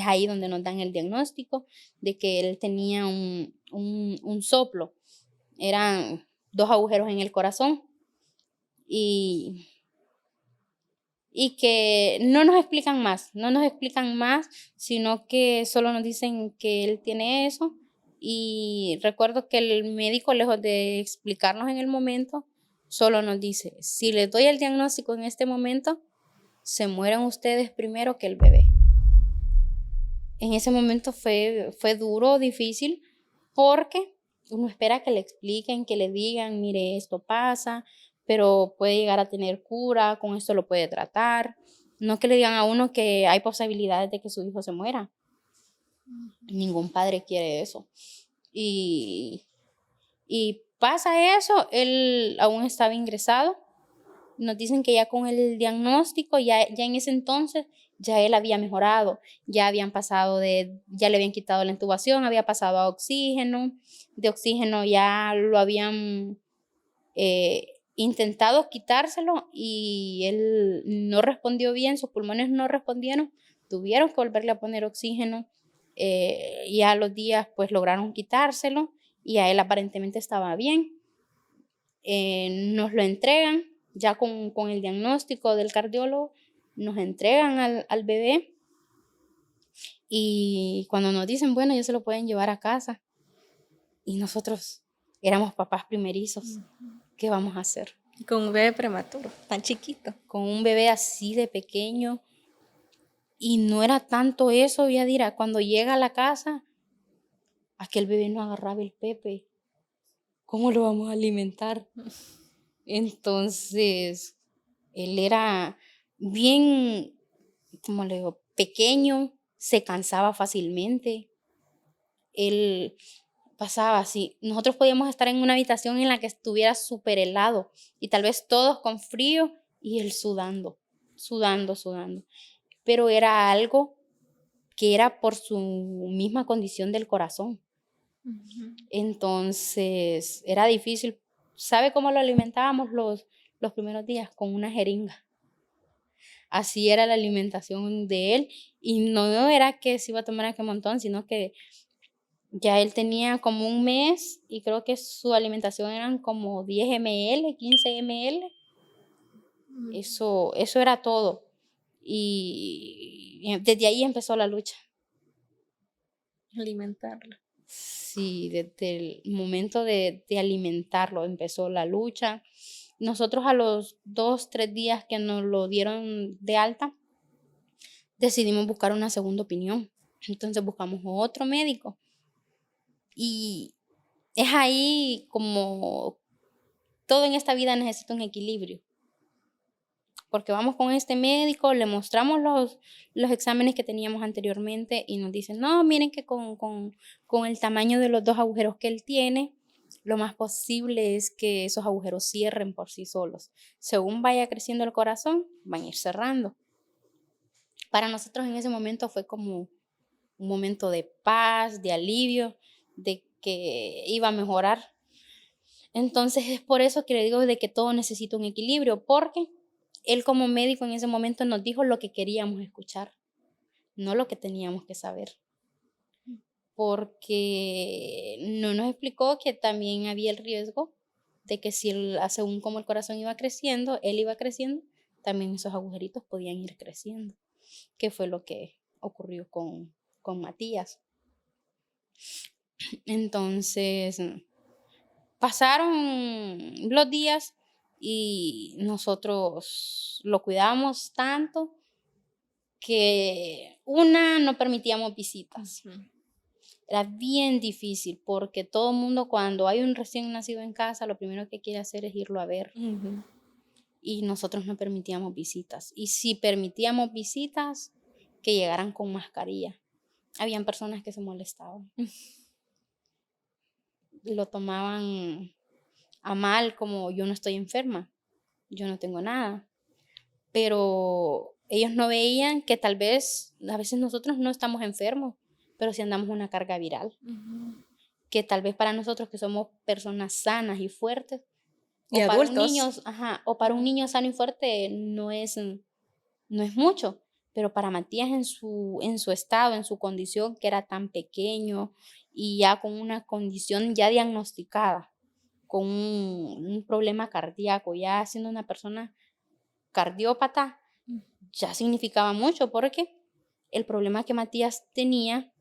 ahí donde nos dan el diagnóstico de que él tenía un soplo. Eran 2 agujeros en el corazón y que no nos explican más, sino que solo nos dicen que él tiene eso. Y recuerdo que el médico, lejos de explicarnos en el momento, solo nos dice, si les doy el diagnóstico en este momento, se mueren ustedes primero que el bebé. En ese momento fue duro, difícil, porque uno espera que le expliquen, que le digan, mire, esto pasa, pero puede llegar a tener cura, con esto lo puede tratar. No que le digan a uno que hay posibilidades de que su hijo se muera. Ningún padre quiere eso. Y pasa eso, él aún estaba ingresado. Nos dicen que ya con el diagnóstico, ya en ese entonces, ya él había mejorado, ya le habían quitado la intubación, había pasado a oxígeno, de oxígeno ya lo habían intentado quitárselo y él no respondió bien, sus pulmones no respondieron, tuvieron que volverle a poner oxígeno, y a los días pues lograron quitárselo y a él aparentemente estaba bien. Nos lo entregan ya con el diagnóstico del cardiólogo, nos entregan al bebé y cuando nos dicen, bueno, ya se lo pueden llevar a casa y nosotros éramos papás primerizos, ¿qué vamos a hacer? Con un bebé prematuro, tan chiquito. Con un bebé así de pequeño y no era tanto eso, Yadira, cuando llega a la casa, aquel bebé no agarraba el pepe, ¿cómo lo vamos a alimentar? Entonces, él era bien, como le digo, pequeño, se cansaba fácilmente. Él pasaba así. Nosotros podíamos estar en una habitación en la que estuviera súper helado y tal vez todos con frío y él sudando, sudando, sudando. Pero era algo que era por su misma condición del corazón. Entonces, era difícil. ¿Sabe cómo lo alimentábamos los primeros días? Con una jeringa. Así era la alimentación de él. Y no era que se iba a tomar aquel montón, sino que ya él tenía como un mes y creo que su alimentación eran como 10 ml, 15 ml. Eso era todo. Y desde ahí empezó la lucha. Alimentarlo. Sí, desde el momento de alimentarlo empezó la lucha. Nosotros a los 2, 3 días que nos lo dieron de alta, decidimos buscar una segunda opinión. Entonces buscamos otro médico. Y es ahí como todo en esta vida necesita un equilibrio. Porque vamos con este médico, le mostramos los exámenes que teníamos anteriormente y nos dicen, no, miren que con el tamaño de los 2 agujeros que él tiene, lo más posible es que esos agujeros cierren por sí solos. Según vaya creciendo el corazón, van a ir cerrando. Para nosotros en ese momento fue como un momento de paz, de alivio, de que iba a mejorar. Entonces es por eso que le digo de que todo necesita un equilibrio, porque él como médico en ese momento nos dijo lo que queríamos escuchar, no lo que teníamos que saber, porque no nos explicó que también había el riesgo de que si según como el corazón iba creciendo, él iba creciendo, también esos agujeritos podían ir creciendo, que fue lo que ocurrió con Matías. Entonces, pasaron los días y nosotros lo cuidábamos tanto que no permitíamos visitas. Era bien difícil porque todo el mundo cuando hay un recién nacido en casa, lo primero que quiere hacer es irlo a ver. Y nosotros no permitíamos visitas. Y si permitíamos visitas, que llegaran con mascarilla. Habían personas que se molestaban. Lo tomaban a mal, como yo no estoy enferma, yo no tengo nada. Pero ellos no veían que tal vez, a veces nosotros no estamos enfermos, pero sí andamos una carga viral. Que tal vez para nosotros que somos personas sanas y fuertes, y o adultos. para un niño sano y fuerte no es mucho, pero para Matías en su estado, en su condición, que era tan pequeño y ya con una condición ya diagnosticada, con un problema cardíaco, ya siendo una persona cardiópata, ya significaba mucho, porque el problema que Matías tenía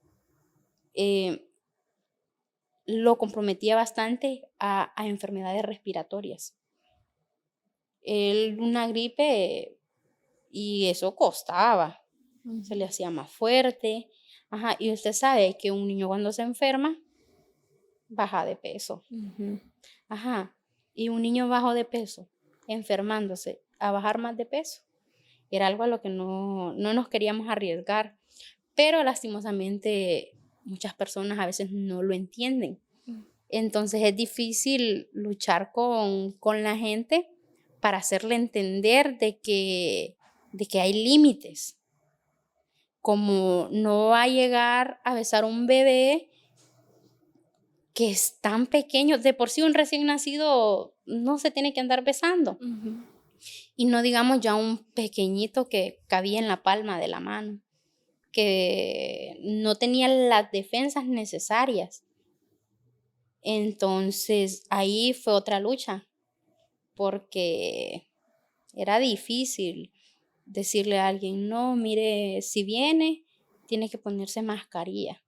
lo comprometía bastante a enfermedades respiratorias. Una gripe, y eso costaba, se le hacía más fuerte. Y usted sabe que un niño cuando se enferma, baja de peso. Y un niño bajo de peso, enfermándose, a bajar más de peso, era algo a lo que no nos queríamos arriesgar. Pero lastimosamente muchas personas a veces no lo entienden. Entonces es difícil luchar con la gente para hacerle entender de que hay límites. Como no va a llegar a besar un bebé que es tan pequeño. De por sí un recién nacido no se tiene que andar besando. Y no digamos ya un pequeñito que cabía en la palma de la mano, que no tenía las defensas necesarias. Entonces ahí fue otra lucha, porque era difícil decirle a alguien, no, mire, si viene, tiene que ponerse mascarilla.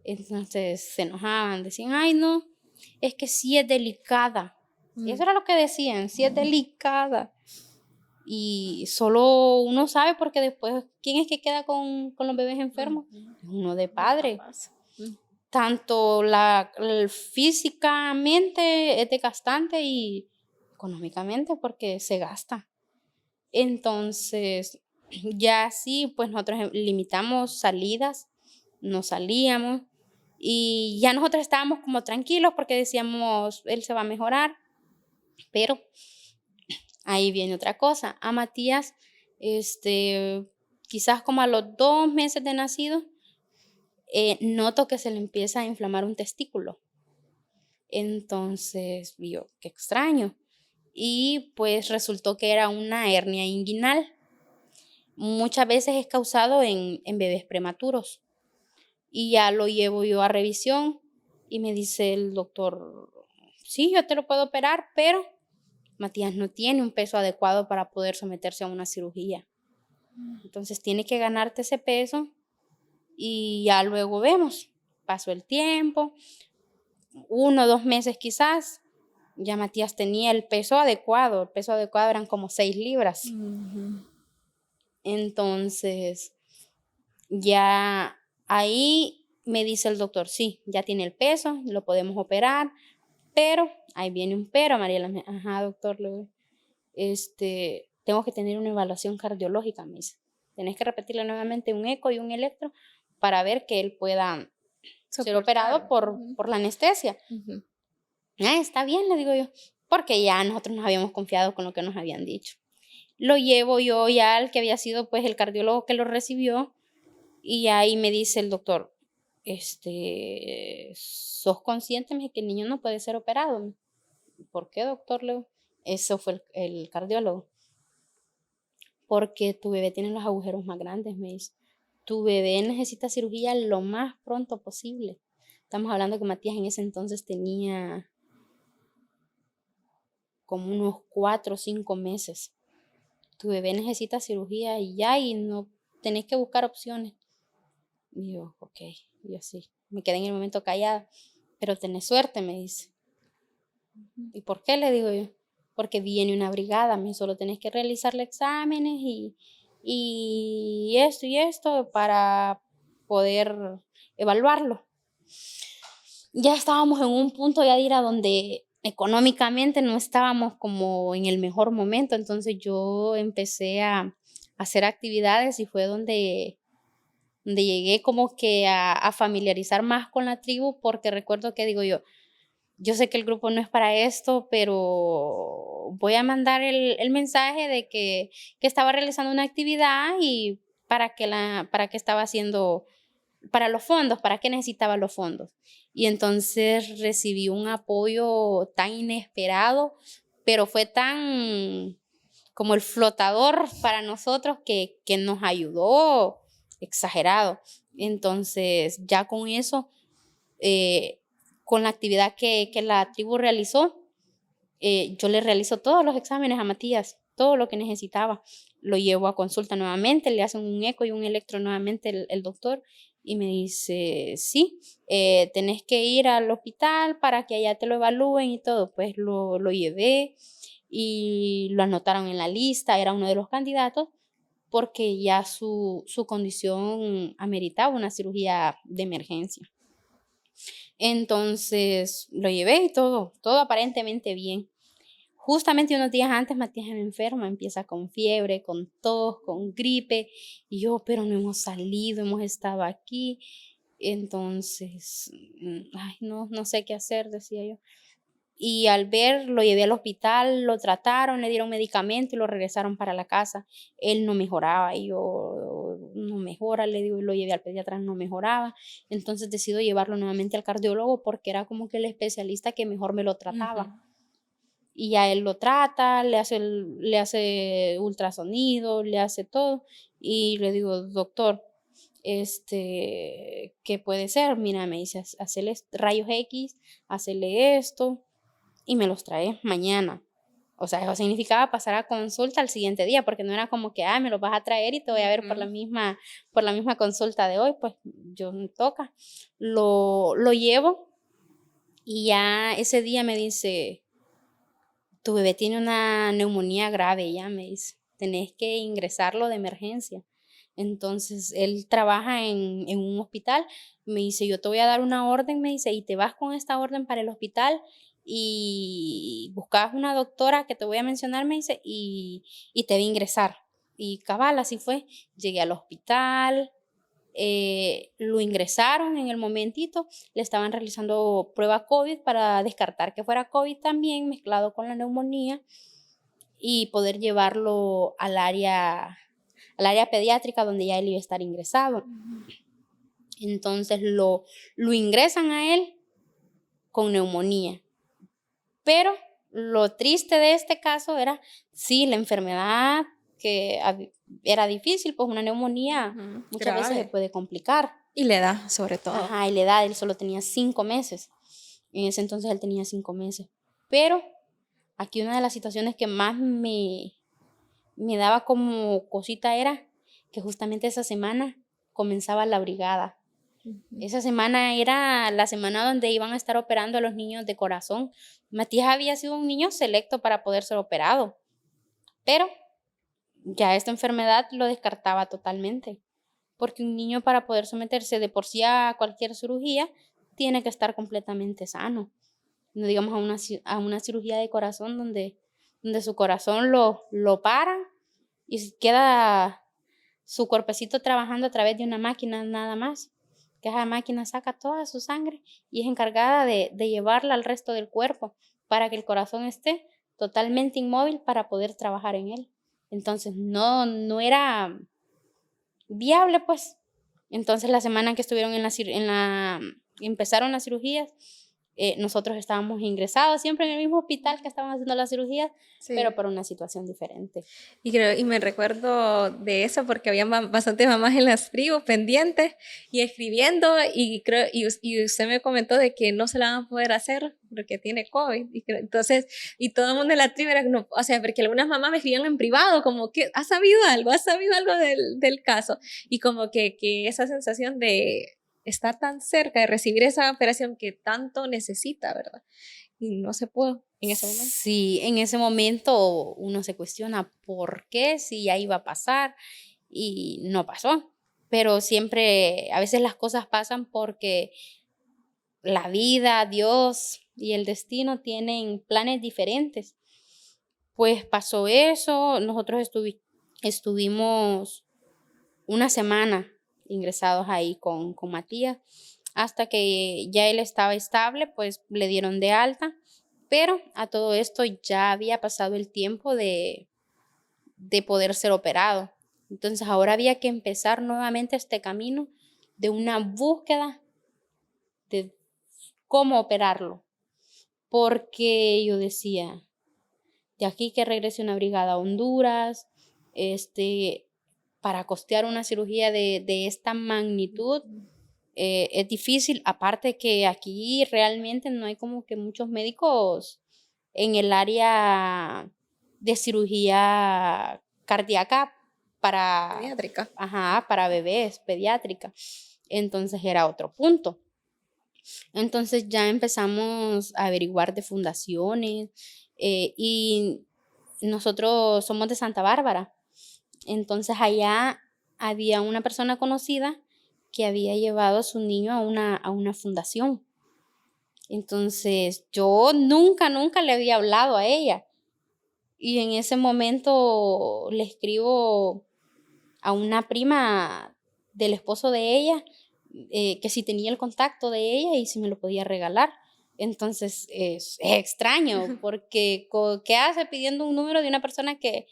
Entonces se enojaban, decían, ay no, es que sí es delicada. Y eso era lo que decían, sí es delicada. Y solo uno sabe, porque después, ¿quién es que queda con los bebés enfermos? Uno de padre. Tanto físicamente es desgastante y económicamente, porque se gasta. Entonces, ya sí, pues nosotros limitamos salidas, no salíamos y ya nosotros estábamos como tranquilos porque decíamos, él se va a mejorar. Pero ahí viene otra cosa. A Matías, quizás como a los 2 meses de nacido, noto que se le empieza a inflamar un testículo. Entonces, yo, qué extraño. Y pues resultó que era una hernia inguinal. Muchas veces es causado en bebés prematuros. Y ya lo llevo yo a revisión y me dice el doctor, sí, yo te lo puedo operar, pero Matías no tiene un peso adecuado para poder someterse a una cirugía. Entonces tiene que ganarte ese peso y ya luego vemos. Pasó el tiempo, 1 o 2 meses quizás, ya Matías tenía el peso adecuado. El peso adecuado eran como 6 libras. Entonces, ya ahí me dice el doctor, sí, ya tiene el peso, lo podemos operar, pero, ahí viene un pero, Mariela. Ajá, doctor, tengo que tener una evaluación cardiológica, me dice. Tenés que repetirle nuevamente un eco y un electro para ver que él pueda ser operado por la anestesia. Está bien, le digo yo, porque ya nosotros nos habíamos confiado con lo que nos habían dicho. lo llevo yo ya al que había sido pues el cardiólogo que lo recibió, y ahí me dice el doctor, ¿sos consciente? Me dice que el niño no puede ser operado. ¿Por qué, doctor? Eso fue el cardiólogo. Porque tu bebé tiene los agujeros más grandes, me dice. Tu bebé necesita cirugía lo más pronto posible. Estamos hablando que Matías en ese entonces tenía como unos 4 o 5 meses. Tu bebé necesita cirugía y ya, y no tenés que buscar opciones. Y yo, ok, y así. Me quedé en el momento callada. Pero tenés suerte, me dice. ¿Y por qué? Le digo yo. Porque viene una brigada, me solo tenés que realizarle exámenes y esto para poder evaluarlo. Ya estábamos en un punto ya de ir a donde económicamente no estábamos como en el mejor momento, entonces yo empecé a hacer actividades y fue donde llegué como que a familiarizar más con la tribu, porque recuerdo que digo yo sé que el grupo no es para esto, pero voy a mandar el mensaje de que estaba realizando una actividad y para que estaba haciendo, para los fondos, para qué necesitaba los fondos. Y entonces recibí un apoyo tan inesperado, pero fue tan como el flotador para nosotros que nos ayudó exagerado. Entonces ya con eso, con la actividad que la tribu realizó, yo le realizo todos los exámenes a Matías, todo lo que necesitaba. Lo llevo a consulta nuevamente, le hacen un eco y un electro nuevamente el doctor y me dice, sí, tenés que ir al hospital para que allá te lo evalúen y todo. Pues lo llevé y lo anotaron en la lista, era uno de los candidatos porque ya su condición ameritaba una cirugía de emergencia. Entonces lo llevé y todo aparentemente bien. Justamente unos días antes Matías me enferma, empieza con fiebre, con tos, con gripe, y yo, pero no hemos salido, hemos estado aquí. Entonces, ay, no sé qué hacer, decía yo. Y al ver, lo llevé al hospital, lo trataron, le dieron medicamento y lo regresaron para la casa. Él no mejoraba y yo, no mejora, le digo, y lo llevé al pediatra, no mejoraba. Entonces decido llevarlo nuevamente al cardiólogo porque era como que el especialista que mejor me lo trataba. Y ya él lo trata, le hace ultrasonido, le hace todo. Y le digo, doctor, ¿qué puede ser? Mira, me dice, hacerle rayos X, hacerle esto y me los trae mañana. O sea, eso significaba pasar a consulta al siguiente día, porque no era como que, me los vas a traer y te voy a ver por la misma consulta de hoy, pues yo me toca. Lo llevo y ya ese día me dice, tu bebé tiene una neumonía grave, ya me dice, tenés que ingresarlo de emergencia. Entonces, él trabaja en un hospital, me dice, yo te voy a dar una orden, me dice, y te vas con esta orden para el hospital y buscas una doctora que te voy a mencionar, me dice, y te va a ingresar. Y cabal, así fue. Llegué al hospital, lo ingresaron en el momentito, le estaban realizando prueba COVID para descartar que fuera COVID también, mezclado con la neumonía, y poder llevarlo al área pediátrica donde ya él iba a estar ingresado. Entonces lo ingresan a él con neumonía. Pero lo triste de este caso era, sí, la enfermedad que era difícil, pues una neumonía muchas veces se puede complicar. Y la edad, sobre todo. Ajá, y la edad, él solo tenía 5 meses. En ese entonces él tenía 5 meses. Pero aquí una de las situaciones que más me daba como cosita era que justamente esa semana comenzaba la brigada. Esa semana era la semana donde iban a estar operando a los niños de corazón. Matías había sido un niño selecto para poder ser operado, pero ya esta enfermedad lo descartaba totalmente, porque un niño para poder someterse de por sí a cualquier cirugía tiene que estar completamente sano. No digamos a una cirugía de corazón donde su corazón lo para y queda su cuerpecito trabajando a través de una máquina nada más, que esa máquina saca toda su sangre y es encargada de llevarla al resto del cuerpo para que el corazón esté totalmente inmóvil para poder trabajar en él. Entonces no era viable, pues. Entonces la semana que estuvieron empezaron las cirugías, nosotros estábamos ingresados siempre en el mismo hospital que estaban haciendo las cirugías, pero Sí. por una situación diferente. Y me recuerdo de eso porque había bastantes mamás en las tribus pendientes y escribiendo y usted me comentó de que no se la van a poder hacer porque tiene COVID. Entonces, y todo el mundo en la tribu era, no, o sea, porque algunas mamás me escribían en privado como que, ¿has sabido algo del caso? Y como que esa sensación de estar tan cerca de recibir esa operación que tanto necesita, ¿verdad? Y no se pudo en ese momento. Sí, en ese momento uno se cuestiona por qué, si ya iba a pasar y no pasó. Pero siempre, a veces las cosas pasan porque la vida, Dios y el destino tienen planes diferentes. Pues pasó eso, nosotros estuvimos una semana ingresados ahí con Matías, hasta que ya él estaba estable, pues le dieron de alta, pero a todo esto ya había pasado el tiempo de poder ser operado. Entonces ahora había que empezar nuevamente este camino de una búsqueda de cómo operarlo, porque yo decía, de aquí que regrese una brigada a Honduras, para costear una cirugía de esta magnitud, es difícil, aparte que aquí realmente no hay como que muchos médicos en el área de cirugía cardíaca para, Pediátrica. ajá, para bebés, pediátrica. Entonces era otro punto. Entonces ya empezamos a averiguar de fundaciones, y nosotros somos de Santa Bárbara. Entonces allá había una persona conocida que había llevado a su niño a una fundación. Entonces yo nunca le había hablado a ella. Y en ese momento le escribo a una prima del esposo de ella, que si tenía el contacto de ella y si me lo podía regalar. Entonces es extraño porque ¿qué hace pidiendo un número de una persona que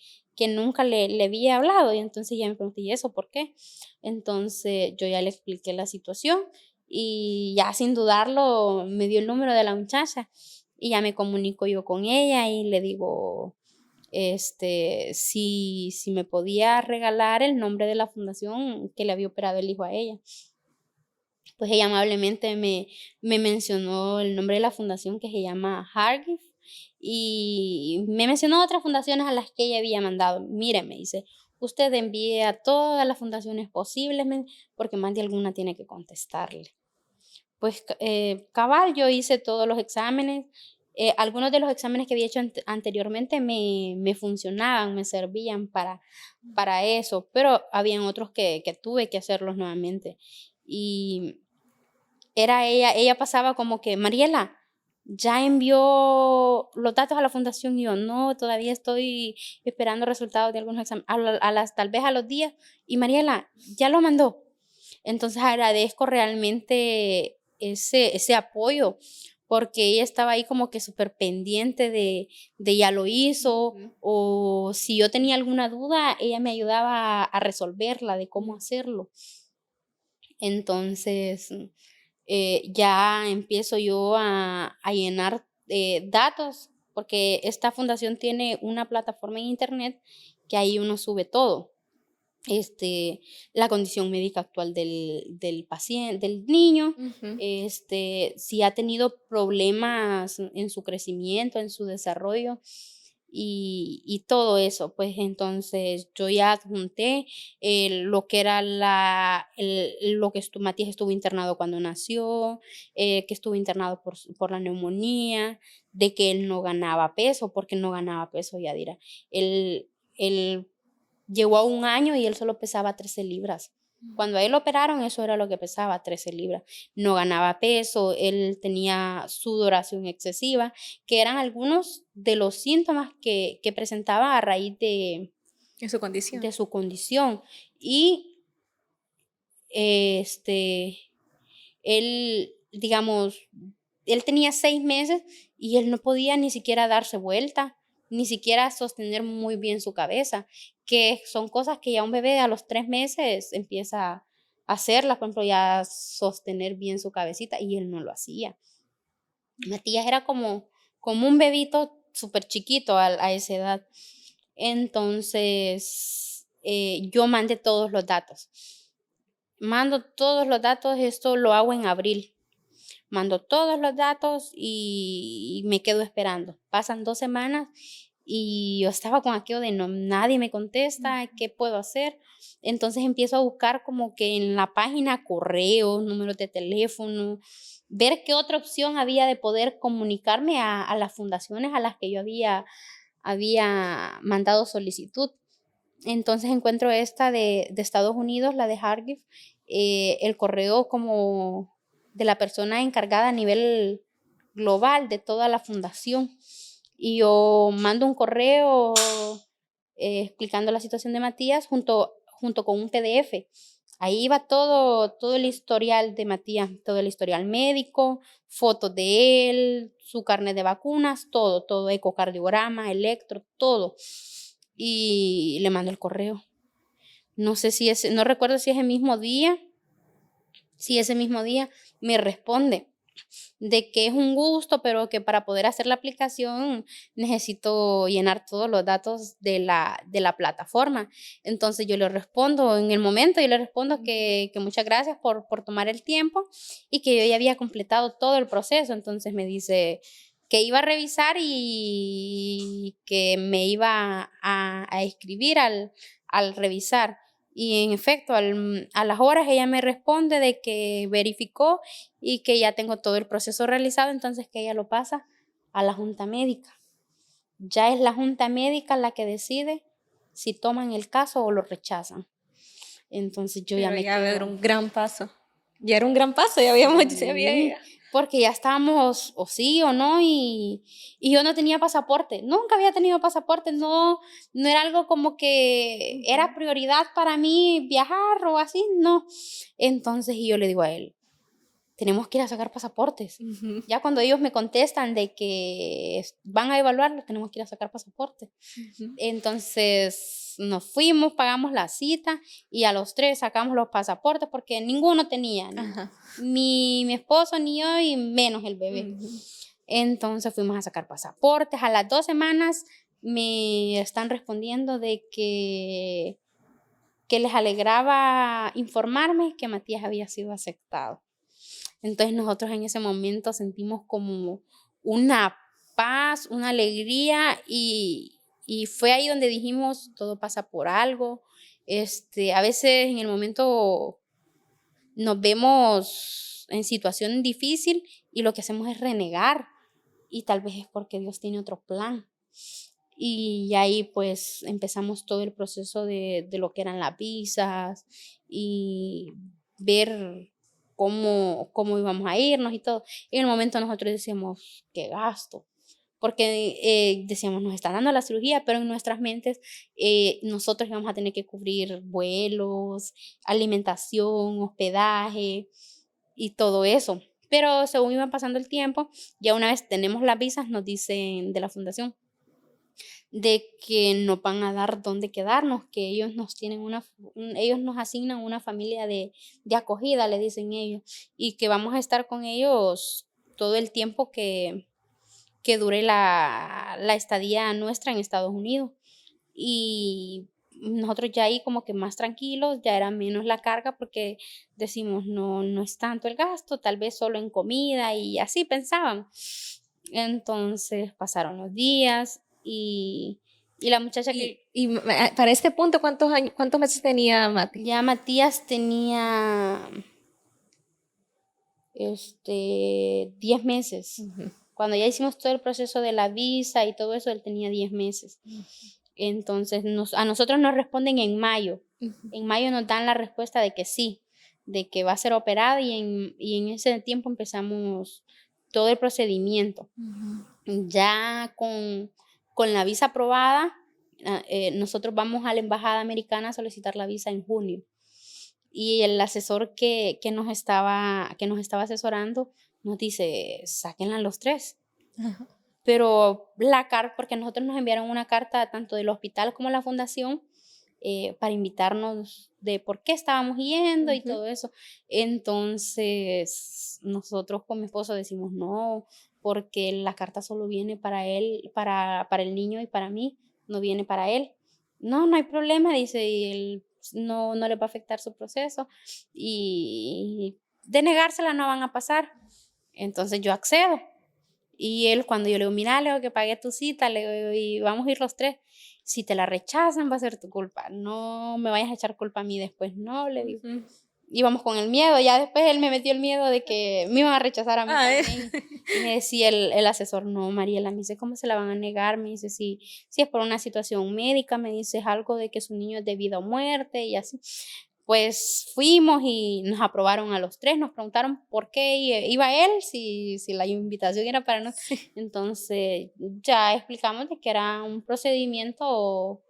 nunca le había hablado? Y entonces ya me pregunté, ¿y eso por qué? Entonces yo ya le expliqué la situación y ya sin dudarlo me dio el número de la muchacha y ya me comunico yo con ella y le digo, si me podía regalar el nombre de la fundación que le había operado el hijo a ella. Pues ella amablemente me mencionó el nombre de la fundación, que se llama Hargive, y me mencionó otras fundaciones a las que ella había mandado. Mire, me dice, usted envíe a todas las fundaciones posibles, porque más de alguna tiene que contestarle. Pues cabal, yo hice todos los exámenes. Algunos de los exámenes que había hecho anteriormente me funcionaban, me servían para eso, pero habían otros que tuve que hacerlos nuevamente. Y era ella pasaba como que, Mariela, ya envió los datos a la fundación. Y yo, no, todavía estoy esperando resultados de algunos exámenes, tal vez a los días. Y Mariela, ya lo mandó. Entonces agradezco realmente ese apoyo, porque ella estaba ahí como que súper pendiente de ya lo hizo, o si yo tenía alguna duda, ella me ayudaba a resolverla, de cómo hacerlo. Entonces ya empiezo yo a llenar datos, porque esta fundación tiene una plataforma en internet que ahí uno sube todo, la condición médica actual del paciente, del niño, Ujú. si ha tenido problemas en su crecimiento, en su desarrollo y todo eso. Pues entonces yo ya adjunté lo que era lo que Matías estuvo internado cuando nació, que estuvo internado por la neumonía, de que él no ganaba peso, porque no ganaba peso, Yadira. Él llegó a 1 año y él solo pesaba 13 libras. Cuando a él lo operaron, eso era lo que pesaba, 13 libras. No ganaba peso, él tenía sudoración excesiva, que eran algunos de los síntomas que presentaba a raíz En su condición. de su condición. Y él, digamos, él tenía 6 meses y él no podía ni siquiera darse vuelta ni siquiera sostener muy bien su cabeza, que son cosas que ya un bebé a los 3 meses empieza a hacerlas, por ejemplo, ya sostener bien su cabecita, y él no lo hacía. Matías era como un bebito súper chiquito a esa edad. Entonces, yo mandé todos los datos. Mando todos los datos, esto lo hago en abril. Mando todos los datos y me quedo esperando. Pasan 2 semanas y yo estaba con aquello de no, nadie me contesta, ¿qué puedo hacer? Entonces empiezo a buscar como que en la página correos, números de teléfono, ver qué otra opción había de poder comunicarme a las fundaciones a las que yo había mandado solicitud. Entonces encuentro esta de Estados Unidos, la de Heartgift, el correo como de la persona encargada a nivel global de toda la fundación. Y yo mando un correo explicando la situación de Matías junto con un PDF. Ahí iba todo el historial de Matías, todo el historial médico, fotos de él, su carnet de vacunas, todo, ecocardiograma, electro, todo. Y le mando el correo. No sé no recuerdo si ese mismo día me responde de que es un gusto, pero que para poder hacer la aplicación necesito llenar todos los datos de la plataforma. Entonces yo le respondo en el momento, yo le respondo que muchas gracias por tomar el tiempo y que yo ya había completado todo el proceso. Entonces me dice que iba a revisar y que me iba a escribir al revisar. Y en efecto, a las horas ella me responde de que verificó y que ya tengo todo el proceso realizado, entonces que ella lo pasa a la junta médica. Ya es la junta médica la que decide si toman el caso o lo rechazan. Entonces yo ya Pero me ya era quedo. un gran paso. Ya era un gran paso, ya habíamos, ya Sí, había. porque ya estábamos o sí o no y yo no tenía pasaporte, nunca había tenido pasaporte, no era algo como que era prioridad para mí viajar o así, no. Entonces y yo le digo a él, tenemos que ir a sacar pasaportes. Ujú. Ya cuando ellos me contestan de que van a evaluarlo, tenemos que ir a sacar pasaportes. Ujú. Entonces nos fuimos, pagamos la cita y a los 3 sacamos los pasaportes porque ninguno tenía, Ajá. ni mi esposo ni yo y menos el bebé. Ujú. Entonces fuimos a sacar pasaportes. A las 2 semanas me están respondiendo de que les alegraba informarme que Matías había sido aceptado. Entonces nosotros en ese momento sentimos como una paz, una alegría y fue ahí donde dijimos, todo pasa por algo. A veces en el momento nos vemos en situación difícil y lo que hacemos es renegar y tal vez es porque Dios tiene otro plan. Y ahí pues empezamos todo el proceso de lo que eran las visas y ver cómo íbamos a irnos y todo. Y en el momento nosotros decíamos, qué gasto, porque decíamos, nos están dando la cirugía, pero en nuestras mentes nosotros íbamos a tener que cubrir vuelos, alimentación, hospedaje y todo eso. Pero según iba pasando el tiempo, ya una vez tenemos las visas, nos dicen de la fundación de que nos van a dar dónde quedarnos, que ellos nos tienen ellos nos asignan una familia de acogida, le dicen ellos, y que vamos a estar con ellos todo el tiempo que dure la estadía nuestra en Estados Unidos. Y nosotros ya ahí como que más tranquilos, ya era menos la carga porque decimos, no es tanto el gasto, tal vez solo en comida y así pensaban. Entonces pasaron los días y la muchacha Para este punto, cuántos meses tenía Mati? ya Matías tenía 10 meses. Ujú. Cuando ya hicimos todo el proceso de la visa y todo eso, él tenía 10 meses. Entonces, a nosotros nos responden en mayo. Ujú. En mayo nos dan la respuesta de que sí, de que va a ser operada y en ese tiempo empezamos todo el procedimiento. Ya con la visa aprobada, nosotros vamos a la embajada americana a solicitar la visa en junio. Y el asesor que nos estaba asesorando nos dice, sáquenla los 3. Ajá. pero la carta, porque nosotros nos enviaron una carta tanto del hospital como la fundación para invitarnos de por qué estábamos yendo y todo eso. Entonces, nosotros con mi esposo decimos no, porque la carta solo viene para él, para el niño y para mí, no viene para él. No, no hay problema, dice, y él no le va a afectar su proceso y de negársela no van a pasar. Entonces yo accedo. Y él, cuando yo le digo, mira, le digo que pagué tu cita, le digo, y vamos a ir los tres. Si te la rechazan, va a ser tu culpa. No me vayas a echar culpa a mí después. No, le digo. Íbamos con el miedo. Ya después él me metió el miedo de que me iban a rechazar a mí también. Y me decía el asesor, no, Mariela, me dice, ¿cómo se la van a negar? Me dice, si es por una situación médica, me dice, es algo de que su niño es de vida o muerte y así. Pues fuimos y nos aprobaron a los tres, nos preguntaron por qué iba él, si la invitación era para nosotros. Sí. Entonces ya explicamos de que era un procedimiento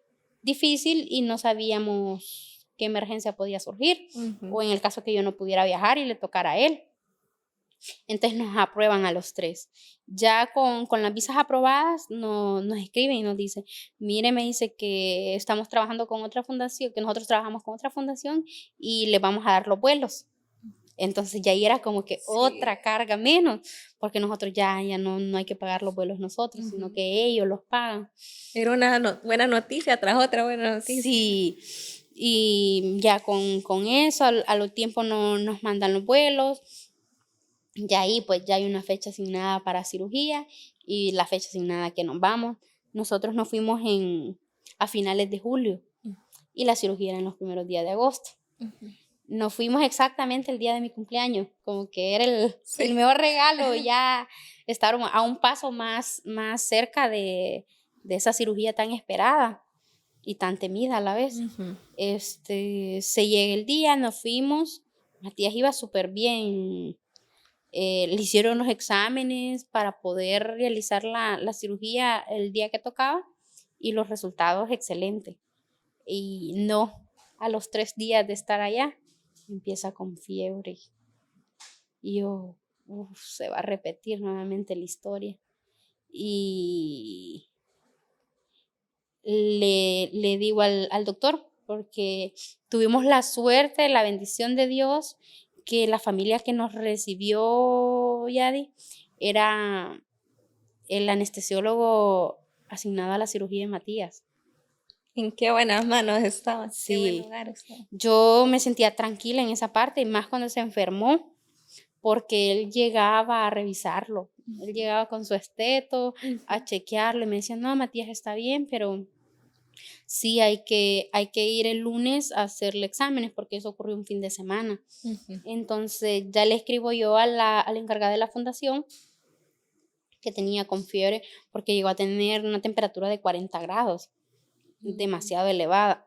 difícil y no sabíamos qué emergencia podía surgir, o en el caso que yo no pudiera viajar y le tocara a él. Entonces nos aprueban a los tres. Ya con las visas aprobadas nos escriben y nos dicen, mire, me dice que estamos trabajando con otra fundación, que nosotros trabajamos con otra fundación y le vamos a dar los vuelos. Entonces ya ahí era como que otra carga menos, porque nosotros ya no hay que pagar los vuelos nosotros, sino que ellos los pagan. Era una buena noticia tras otra buena noticia. Sí, y ya con eso, a lo tiempo nos mandan los vuelos. Ya ahí pues ya hay una fecha asignada para cirugía y la fecha asignada que nos vamos. Nosotros nos fuimos a finales de julio y la cirugía era en los primeros días de agosto. Nos fuimos exactamente el día de mi cumpleaños, como que era el mejor regalo, ya estar a un paso más cerca de esa cirugía tan esperada y tan temida a la vez. Se llega el día, nos fuimos, Matías iba súper bien. Le hicieron los exámenes para poder realizar la cirugía el día que tocaba y los resultados excelentes. Y no, a los 3 días de estar allá, empieza con fiebre. Y yo, se va a repetir nuevamente la historia. Y le digo al doctor, porque tuvimos la suerte, la bendición de Dios, que la familia que nos recibió, Yadi, era el anestesiólogo asignado a la cirugía de Matías. ¿En qué buenas manos estaba? Sí. ¿Qué buen lugar estaba? Yo me sentía tranquila en esa parte, y más cuando se enfermó, porque él llegaba a revisarlo. Él llegaba con su esteto a chequearlo y me decía, no, Matías está bien, pero sí hay que ir el lunes a hacerle exámenes porque eso ocurrió un fin de semana. Entonces ya le escribo yo a la encargada de la fundación que tenía con fiebre porque llegó a tener una temperatura de 40 grados, demasiado elevada.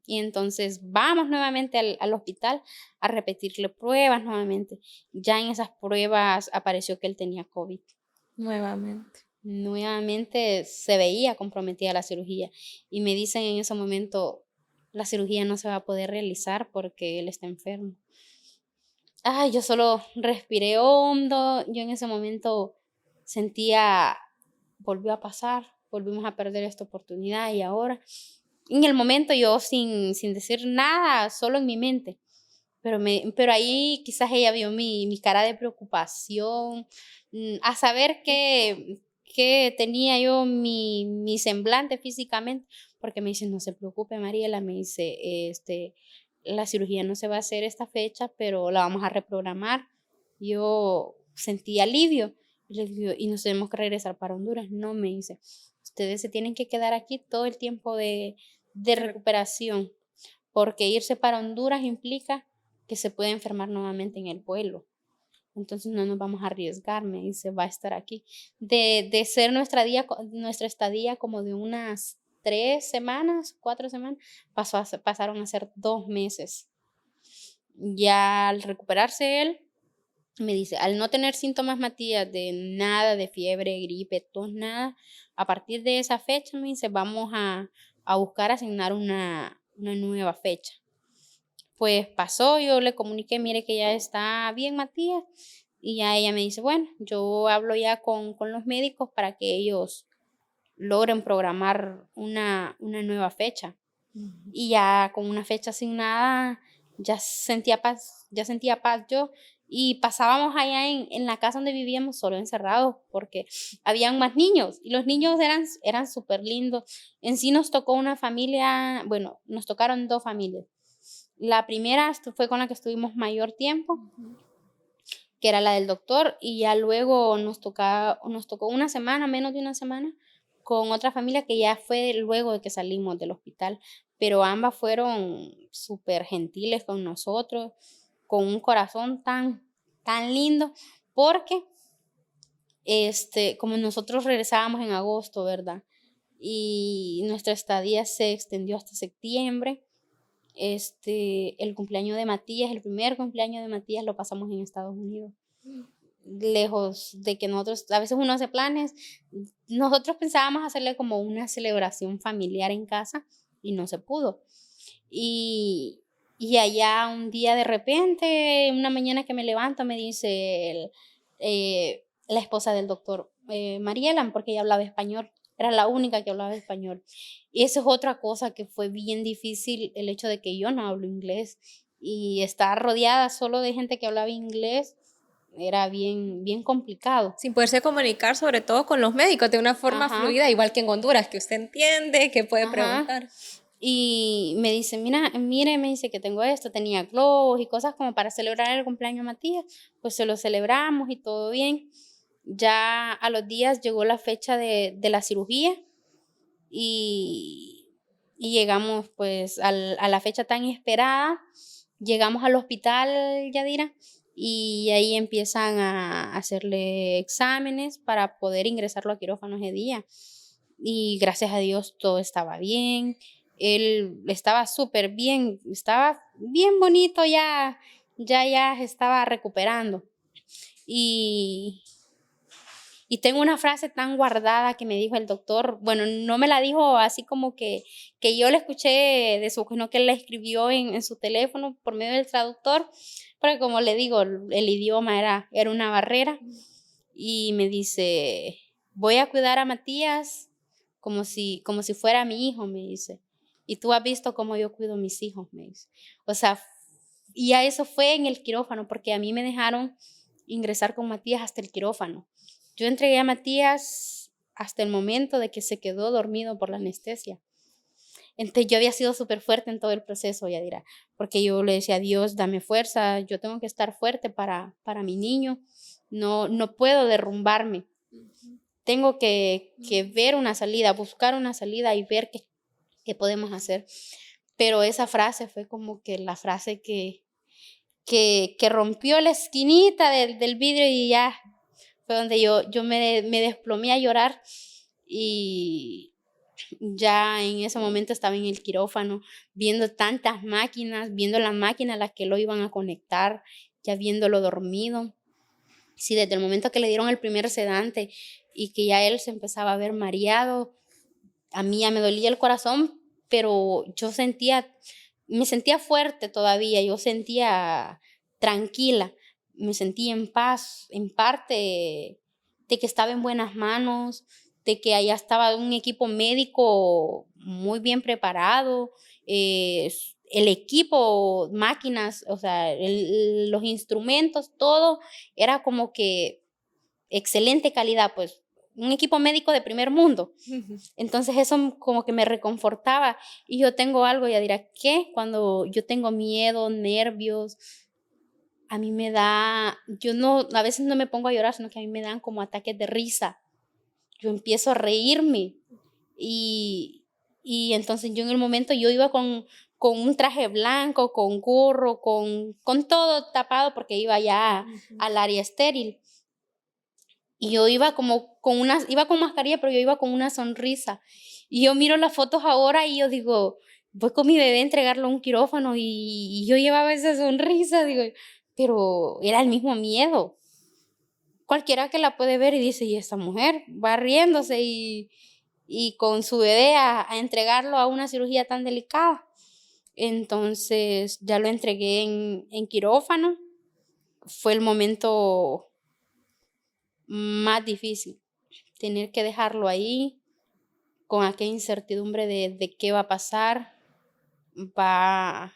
Y entonces vamos nuevamente al hospital a repetirle pruebas nuevamente. Ya en esas pruebas apareció que él tenía COVID. Nuevamente se veía comprometida la cirugía y me dicen en ese momento, la cirugía no se va a poder realizar porque él está enfermo. Ay, yo solo respiré hondo, yo en ese momento sentía, volvió a pasar, volvimos a perder esta oportunidad y ahora, en el momento yo sin decir nada, solo en mi mente, pero ahí quizás ella vio mi cara de preocupación, a saber que tenía yo mi semblante físicamente, porque me dice, no se preocupe, Mariela, me dice, la cirugía no se va a hacer esta fecha, pero la vamos a reprogramar. Yo sentí alivio. Y le digo, ¿y nos tenemos que regresar para Honduras? No, me dice, ustedes se tienen que quedar aquí todo el tiempo de recuperación, porque irse para Honduras implica que se puede enfermar nuevamente en el vuelo. Entonces no nos vamos a arriesgar, me dice, va a estar aquí. De ser nuestra estadía como de unas 3 semanas, 4 semanas, pasaron a ser 2 meses. Ya al recuperarse él, me dice, al no tener síntomas, Matías, de nada, de fiebre, gripe, tos, nada, a partir de esa fecha, me dice, vamos a buscar asignar una nueva fecha. Pues pasó, yo le comuniqué, mire que ya está bien, Matías, Y ya ella me dice, bueno, yo hablo ya con los médicos para que ellos logren programar una nueva fecha. Y ya con una fecha asignada ya sentía paz yo. Y pasábamos allá en la casa donde vivíamos solo encerrados porque habían más niños y los niños eran súper lindos. En sí nos tocó una familia, bueno, nos tocaron 2 familias. La primera fue con la que estuvimos mayor tiempo, que era la del doctor, y ya luego nos tocó una semana, menos de una semana, con otra familia que ya fue luego de que salimos del hospital, pero ambas fueron súper gentiles con nosotros, con un corazón tan lindo, porque como nosotros regresábamos en agosto, ¿verdad? Y nuestra estadía se extendió hasta septiembre. El cumpleaños de Matías, el primer cumpleaños de Matías lo pasamos en Estados Unidos. Lejos de que nosotros, a veces uno hace planes, nosotros pensábamos hacerle como una celebración familiar en casa y no se pudo. Y allá un día de repente, una mañana que me levanto, me dice la esposa del doctor, Mariela, porque ella hablaba español, era la única que hablaba español. Y eso es otra cosa que fue bien difícil, el hecho de que yo no hablo inglés y estar rodeada solo de gente que hablaba inglés era bien complicado. Sin poderse comunicar sobre todo con los médicos de una forma Ajá. fluida, igual que en Honduras, que usted entiende, que puede Ajá. preguntar. Y me dice, mire, me dice que tengo esto, tenía globos y cosas como para celebrar el cumpleaños de Matías, pues se lo celebramos y todo bien. Ya a los días llegó la fecha de la cirugía y llegamos pues a la fecha tan esperada, llegamos al hospital, Yadira, y ahí empiezan a hacerle exámenes para poder ingresarlo a quirófano ese día. Y gracias a Dios todo estaba bien, él estaba súper bien, estaba bien bonito, ya se estaba recuperando. Y tengo una frase tan guardada que me dijo el doctor, bueno, no me la dijo así como que yo la escuché de su, sino que él la escribió en su teléfono por medio del traductor, porque como le digo, el idioma era una barrera, y me dice, voy a cuidar a Matías como si fuera mi hijo, me dice, y tú has visto cómo yo cuido a mis hijos, me dice. O sea, y a eso fue en el quirófano, porque a mí me dejaron ingresar con Matías hasta el quirófano. Yo entregué a Matías hasta el momento de que se quedó dormido por la anestesia. Entonces yo había sido súper fuerte en todo el proceso, ya dirá, porque yo le decía a Dios, dame fuerza, yo tengo que estar fuerte para mi niño, no puedo derrumbarme. Tengo que ver una salida, buscar una salida y ver qué podemos hacer. Pero esa frase fue como que la frase que rompió la esquinita del vidrio y ya fue donde yo me desplomé a llorar y ya en ese momento estaba en el quirófano viendo tantas máquinas, viendo las máquinas a las que lo iban a conectar, ya viéndolo dormido. Sí, desde el momento que le dieron el primer sedante y que ya él se empezaba a ver mareado, a mí ya me dolía el corazón, pero me sentía fuerte todavía, yo sentía tranquila, me sentía en paz, en parte de que estaba en buenas manos, de que allá estaba un equipo médico muy bien preparado, el equipo, máquinas, o sea, los instrumentos, todo era como que excelente calidad, pues un equipo médico de primer mundo. Entonces eso como que me reconfortaba y yo tengo algo, ya dirá, ¿qué? Cuando yo tengo miedo, nervios, a mí me da, a veces no me pongo a llorar, sino que a mí me dan como ataques de risa. Yo empiezo a reírme y entonces yo en el momento yo iba con un traje blanco, con gorro, con todo tapado porque iba ya al área estéril. Y yo iba iba con mascarilla, pero yo iba con una sonrisa. Y yo miro las fotos ahora y yo digo, voy con mi bebé a entregarlo a un quirófano y yo llevaba esa sonrisa, digo, pero era el mismo miedo. Cualquiera que la puede ver y dice, y esta mujer va riéndose y con su bebé a entregarlo a una cirugía tan delicada. Entonces ya lo entregué en quirófano. Fue el momento más difícil. Tener que dejarlo ahí con aquella incertidumbre de qué va a pasar, va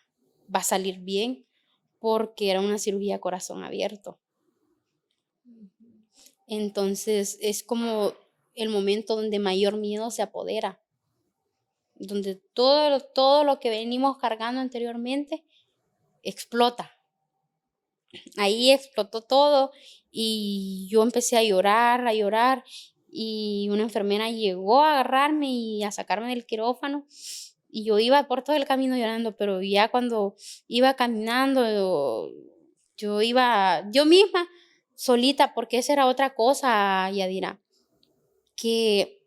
a salir bien, porque era una cirugía a corazón abierto. Entonces es como el momento donde mayor miedo se apodera, donde todo lo que venimos cargando anteriormente explota. Ahí explotó todo y yo empecé a llorar y una enfermera llegó a agarrarme y a sacarme del quirófano y yo iba por todo el camino llorando, pero ya cuando iba caminando yo misma solita, porque esa era otra cosa, Yadira, que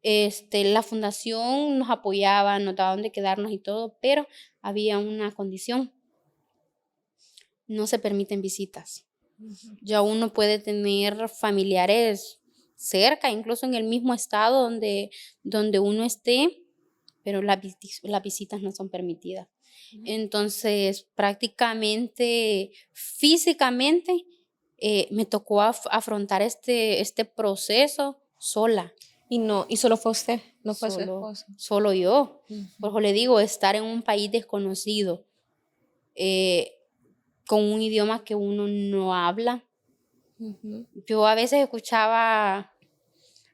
la fundación nos apoyaba, nos daba dónde quedarnos y todo, pero había una condición: no se permiten visitas. Ya uno puede tener familiares cerca, incluso en el mismo estado donde uno esté, pero las visitas no son permitidas. Entonces, prácticamente, físicamente, me tocó afrontar este proceso sola. Y solo fue usted, no fue su Solo, esposo. solo yo. Por eso le digo, estar en un país desconocido, con un idioma que uno no habla. Yo a veces escuchaba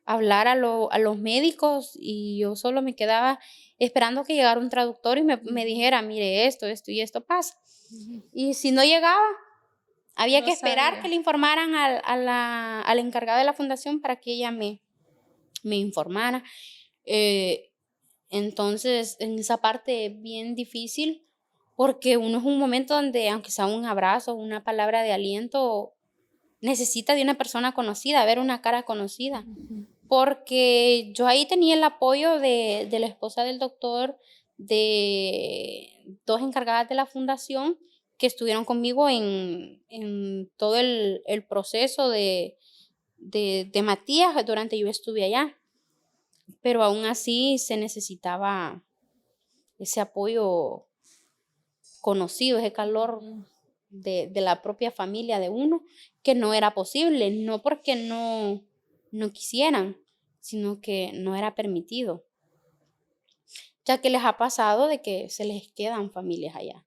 hablar a los médicos y yo solo me quedaba esperando que llegara un traductor y me dijera, mire, esto y esto pasa. Y si no llegaba, había No que esperar sabía. que le informaran a la encargada de la fundación para que ella me informara. Entonces, en esa parte es bien difícil porque uno es un momento donde, aunque sea un abrazo, una palabra de aliento, necesita de una persona conocida, ver una cara conocida. Porque yo ahí tenía el apoyo de la esposa del doctor, de 2 encargadas de la fundación que estuvieron conmigo en todo el proceso de Matías durante yo estuve allá. Pero aún así se necesitaba ese apoyo conocido, ese calor de la propia familia de uno, que no era posible, no porque no quisieran, sino que no era permitido, ya que les ha pasado de que se les quedan familias allá.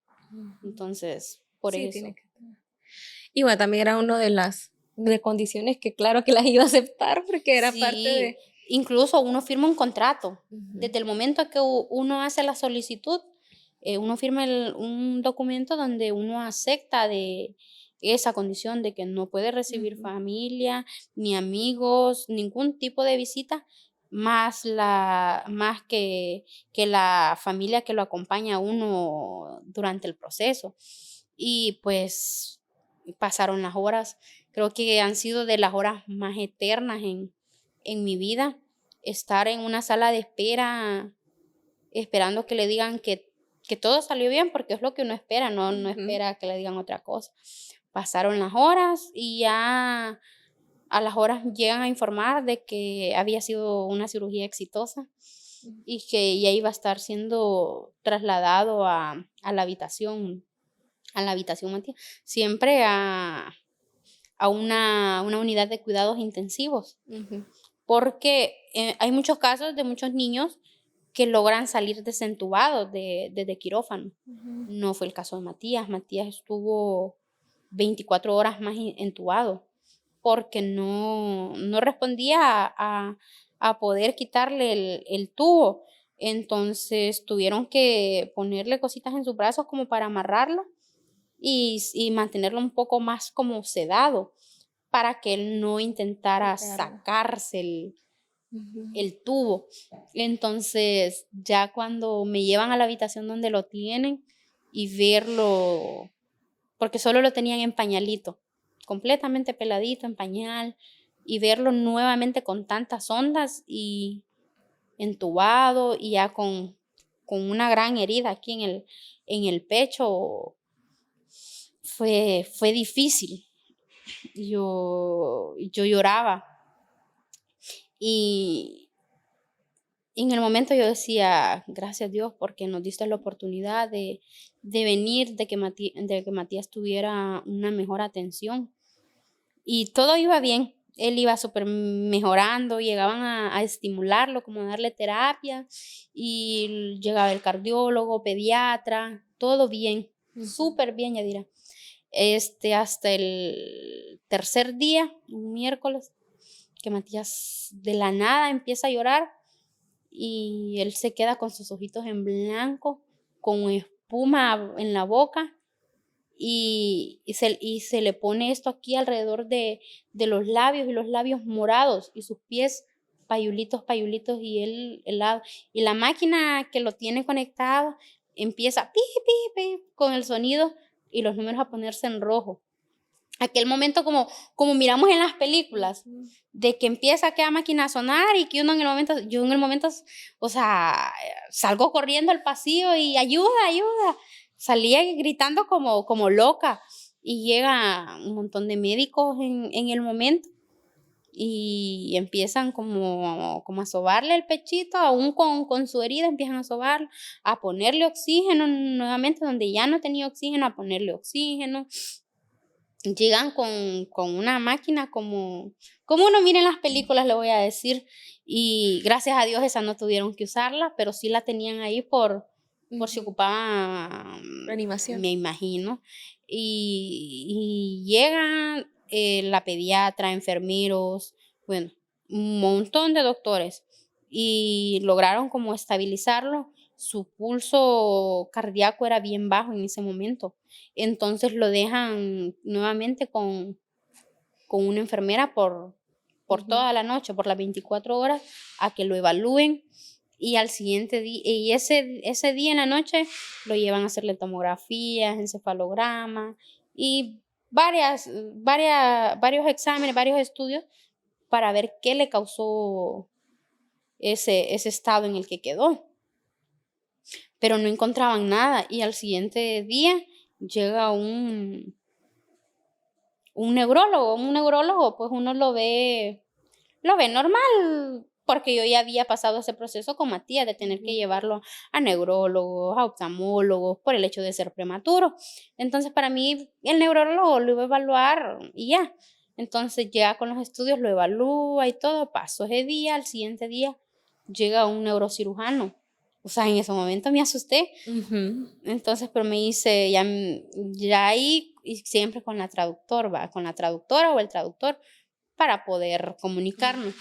Entonces, por Sí, eso. tiene que estar. Y bueno, también era una de las condiciones que claro que las iba a aceptar porque era parte Sí, de... incluso uno firma un contrato. Desde el momento que uno hace la solicitud, uno firma un documento donde uno acepta de esa condición de que no puede recibir familia, ni amigos, ningún tipo de visita, más que la familia que lo acompaña a uno durante el proceso. Y pues pasaron las horas, creo que han sido de las horas más eternas en mi vida, estar en una sala de espera esperando que le digan que todo salió bien, porque es lo que uno espera, no espera que le digan otra cosa. Pasaron las horas y ya a las horas llegan a informar de que había sido una cirugía exitosa y que ya iba a estar siendo trasladado a la habitación, Matías, siempre a una unidad de cuidados intensivos, porque hay muchos casos de muchos niños que logran salir desentubados de quirófano. No fue el caso de Matías. Matías estuvo 24 horas más entubado porque no respondía a poder quitarle el tubo. Entonces tuvieron que ponerle cositas en sus brazos como para amarrarlo y mantenerlo un poco más como sedado para que él no intentara sacarse el tubo. Entonces, ya cuando me llevan a la habitación donde lo tienen y verlo, porque solo lo tenían en pañalito, completamente peladito, en pañal, y verlo nuevamente con tantas ondas y entubado y ya con una gran herida aquí en el pecho, fue difícil. Yo lloraba y en el momento yo decía, gracias Dios porque nos diste la oportunidad de venir, de que Matías tuviera una mejor atención. y todo iba bien. Él iba súper mejorando, llegaban a estimularlo, como a darle terapia, y llegaba el cardiólogo, pediatra, todo bien, súper bien, Yadira. Hasta el tercer día, un miércoles, que Matías de la nada empieza a llorar y él se queda con sus ojitos en blanco, con espuma en la boca y se le pone esto aquí alrededor de los labios y los labios morados y sus pies payulitos y él helado. Y la máquina que lo tiene conectado empieza pi, pi, pi, con el sonido y los números a ponerse en rojo. Aquel momento como miramos en las películas, de que empieza aquella máquina a sonar y que yo en el momento, o sea, salgo corriendo al pasillo y ayuda, ayuda. Salía gritando como loca y llega un montón de médicos en el momento y empiezan como a sobarle el pechito, aún con su herida empiezan a sobarlo, a ponerle oxígeno nuevamente donde ya no tenía oxígeno, a ponerle oxígeno. Llegan con una máquina como uno mira en las películas, le voy a decir, y gracias a Dios esa no tuvieron que usarla, pero sí la tenían ahí por si ocupaba, Reanimación. me imagino. Y llegan la pediatra, enfermeros, bueno, un montón de doctores, y lograron como estabilizarlo. Su pulso cardíaco era bien bajo en ese momento. Entonces lo dejan nuevamente con una enfermera por toda la noche, por las 24 horas, a que lo evalúen. Y al siguiente día, y ese día en la noche, lo llevan a hacerle tomografías, encefalograma y varios exámenes, varios estudios para ver qué le causó ese estado en el que quedó. Pero no encontraban nada. Y al siguiente día llega un neurólogo, pues uno lo ve normal, porque yo ya había pasado ese proceso con Matías de tener que llevarlo a neurólogos, a oftalmólogos, por el hecho de ser prematuro. Entonces, para mí, el neurólogo lo iba a evaluar y ya. Entonces, ya con los estudios lo evalúa y todo, pasó ese día, al siguiente día llega un neurocirujano. O sea, en ese momento me asusté. Entonces, pero me dice, ya ahí, y siempre con la traductora, con la traductora o el traductor, para poder comunicarnos.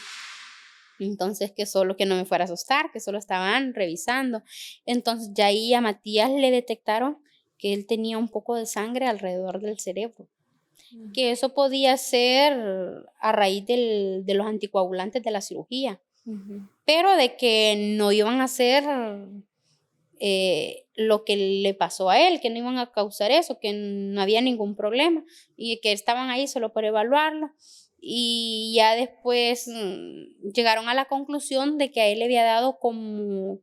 Entonces, que no me fuera a asustar, que solo estaban revisando. Entonces, ya ahí a Matías le detectaron que él tenía un poco de sangre alrededor del cerebro. Que eso podía ser a raíz de los anticoagulantes de la cirugía. Pero de que no iban a hacer lo que le pasó a él, que no iban a causar eso, que no había ningún problema y que estaban ahí solo por evaluarlo. Y ya después llegaron a la conclusión de que a él le había dado como